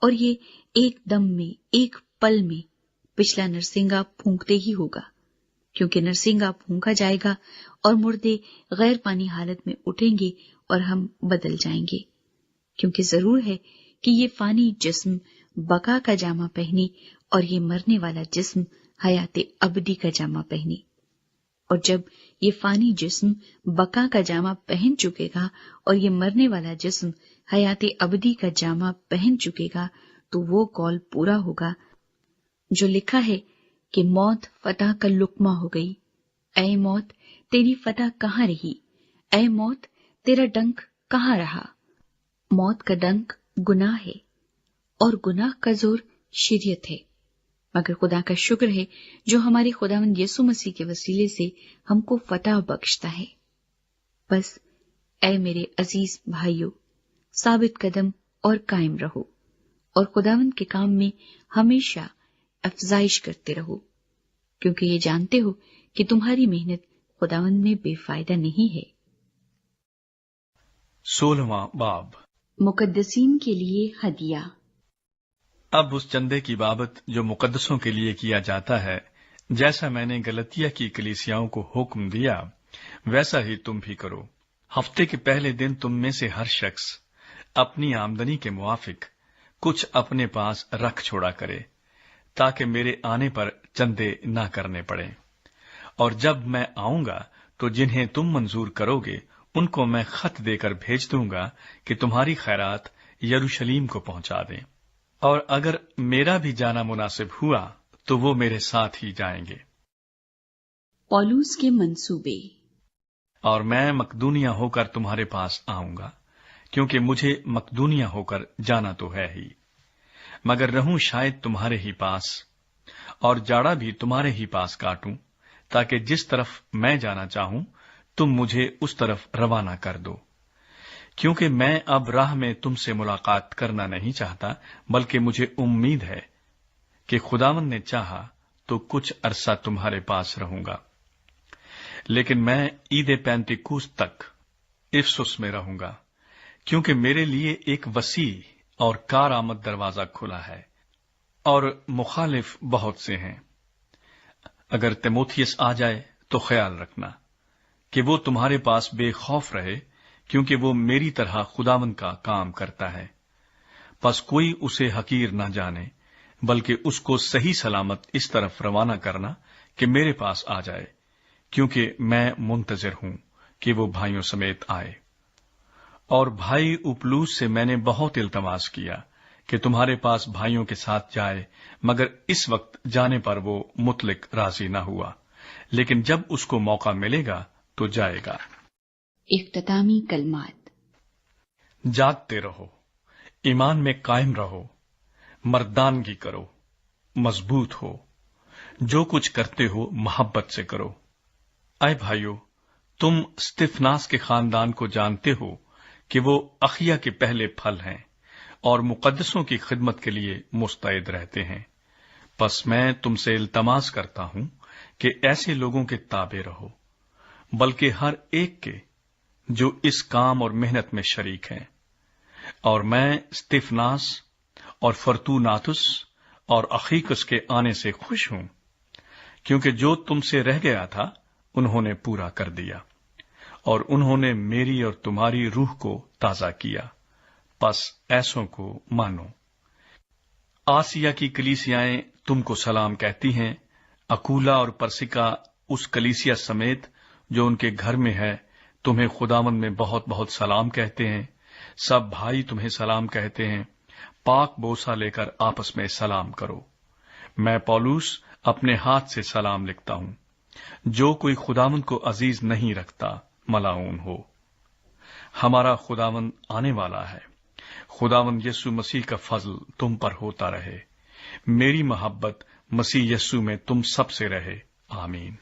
اور یہ ایک دم میں، ایک پل میں پچھلا نرسنگا پھونکتے ہی ہوگا، کیونکہ نرسنگا پھونکا جائے گا اور مردے غیر پانی حالت میں اٹھیں گے اور ہم بدل جائیں گے، کیونکہ ضرور ہے کہ یہ فانی جسم بقا کا جامہ پہنے اور یہ مرنے والا جسم حیات ابدی کا جامہ پہنے۔ اور جب یہ فانی جسم بقا کا جامہ پہن چکے گا اور یہ مرنے والا جسم حیات ابدی کا جامہ پہن چکے گا تو وہ قول پورا ہوگا جو لکھا ہے کہ موت فتح کا لقمہ ہو گئی۔ اے موت، تیری فتح کہاں رہی؟ اے موت، تیرا ڈنک کہاں رہا؟ موت کا ڈنک گناہ ہے، اور گناہ کا زور شریعت ہے، مگر خدا کا شکر ہے جو ہمارے خداوند یسوع مسیح کے وسیلے سے ہم کو فتح بخشتا ہے۔ بس اے میرے عزیز بھائیو، ثابت قدم اور قائم رہو، اور خداوند کے کام میں ہمیشہ افزائش کرتے رہو، کیونکہ یہ جانتے ہو کہ تمہاری محنت خداوند میں بے فائدہ نہیں ہے۔ 16واں باب، مقدسین کے لیے ہدیہ۔ اب اس چندے کی بابت جو مقدسوں کے لیے کیا جاتا ہے، جیسا میں نے گلتیہ کی کلیسیاؤں کو حکم دیا ویسا ہی تم بھی کرو۔ ہفتے کے پہلے دن تم میں سے ہر شخص اپنی آمدنی کے موافق کچھ اپنے پاس رکھ چھوڑا کرے، تاکہ میرے آنے پر چندے نہ کرنے پڑے، اور جب میں آؤں گا تو جنہیں تم منظور کرو گے ان کو میں خط دے کر بھیج دوں گا کہ تمہاری خیرات یروشلیم کو پہنچا دیں، اور اگر میرا بھی جانا مناسب ہوا تو وہ میرے ساتھ ہی جائیں گے۔ پولوس کے منصوبے۔ اور میں مقدونیہ ہو کر تمہارے پاس آؤں گا، کیونکہ مجھے مقدونیہ ہو کر جانا تو ہے ہی، مگر رہوں شاید تمہارے ہی پاس، اور جاڑا بھی تمہارے ہی پاس کاٹوں، تاکہ جس طرف میں جانا چاہوں تم مجھے اس طرف روانہ کر دو، کیونکہ میں اب راہ میں تم سے ملاقات کرنا نہیں چاہتا، بلکہ مجھے امید ہے کہ خداوند نے چاہا تو کچھ عرصہ تمہارے پاس رہوں گا، لیکن میں عید پینتیکوست تک افسس میں رہوں گا، کیونکہ میرے لیے ایک وسیع اور کارآمد دروازہ کھلا ہے، اور مخالف بہت سے ہیں۔ اگر تیموتھیس آ جائے تو خیال رکھنا کہ وہ تمہارے پاس بے خوف رہے، کیونکہ وہ میری طرح خداوند کا کام کرتا ہے۔ پس کوئی اسے حقیر نہ جانے، بلکہ اس کو صحیح سلامت اس طرف روانہ کرنا کہ میرے پاس آ جائے، کیونکہ میں منتظر ہوں کہ وہ بھائیوں سمیت آئے۔ اور بھائی اپلوس سے میں نے بہت التماس کیا کہ تمہارے پاس بھائیوں کے ساتھ جائے، مگر اس وقت جانے پر وہ مطلق راضی نہ ہوا، لیکن جب اس کو موقع ملے گا تو جائے گا۔ اختتامی کلمات۔ جاگتے رہو، ایمان میں قائم رہو، مردانگی کرو، مضبوط ہو، جو کچھ کرتے ہو محبت سے کرو۔ اے بھائیو، تم استفناس کے خاندان کو جانتے ہو کہ وہ اخیا کے پہلے پھل ہیں اور مقدسوں کی خدمت کے لیے مستعد رہتے ہیں۔ پس میں تم سے التماس کرتا ہوں کہ ایسے لوگوں کے تابع رہو، بلکہ ہر ایک کے جو اس کام اور محنت میں شریک ہیں۔ اور میں استفناس اور فرتوناتس اور اخیکس کے آنے سے خوش ہوں، کیونکہ جو تم سے رہ گیا تھا انہوں نے پورا کر دیا، اور انہوں نے میری اور تمہاری روح کو تازہ کیا، پس ایسوں کو مانو۔ آسیہ کی کلیسیائیں تم کو سلام کہتی ہیں. اکولا اور پرسکا اس کلیسیا سمیت جو ان کے گھر میں ہے تمہیں خداوند میں بہت بہت سلام کہتے ہیں. سب بھائی تمہیں سلام کہتے ہیں. پاک بوسہ لے کر آپس میں سلام کرو. میں پولوس اپنے ہاتھ سے سلام لکھتا ہوں. جو کوئی خداوند کو عزیز نہیں رکھتا ملعون ہو. ہمارا خداوند آنے والا ہے. خداوند یسوع مسیح کا فضل تم پر ہوتا رہے. میری محبت مسیح یسوع میں تم سب سے رہے. آمین.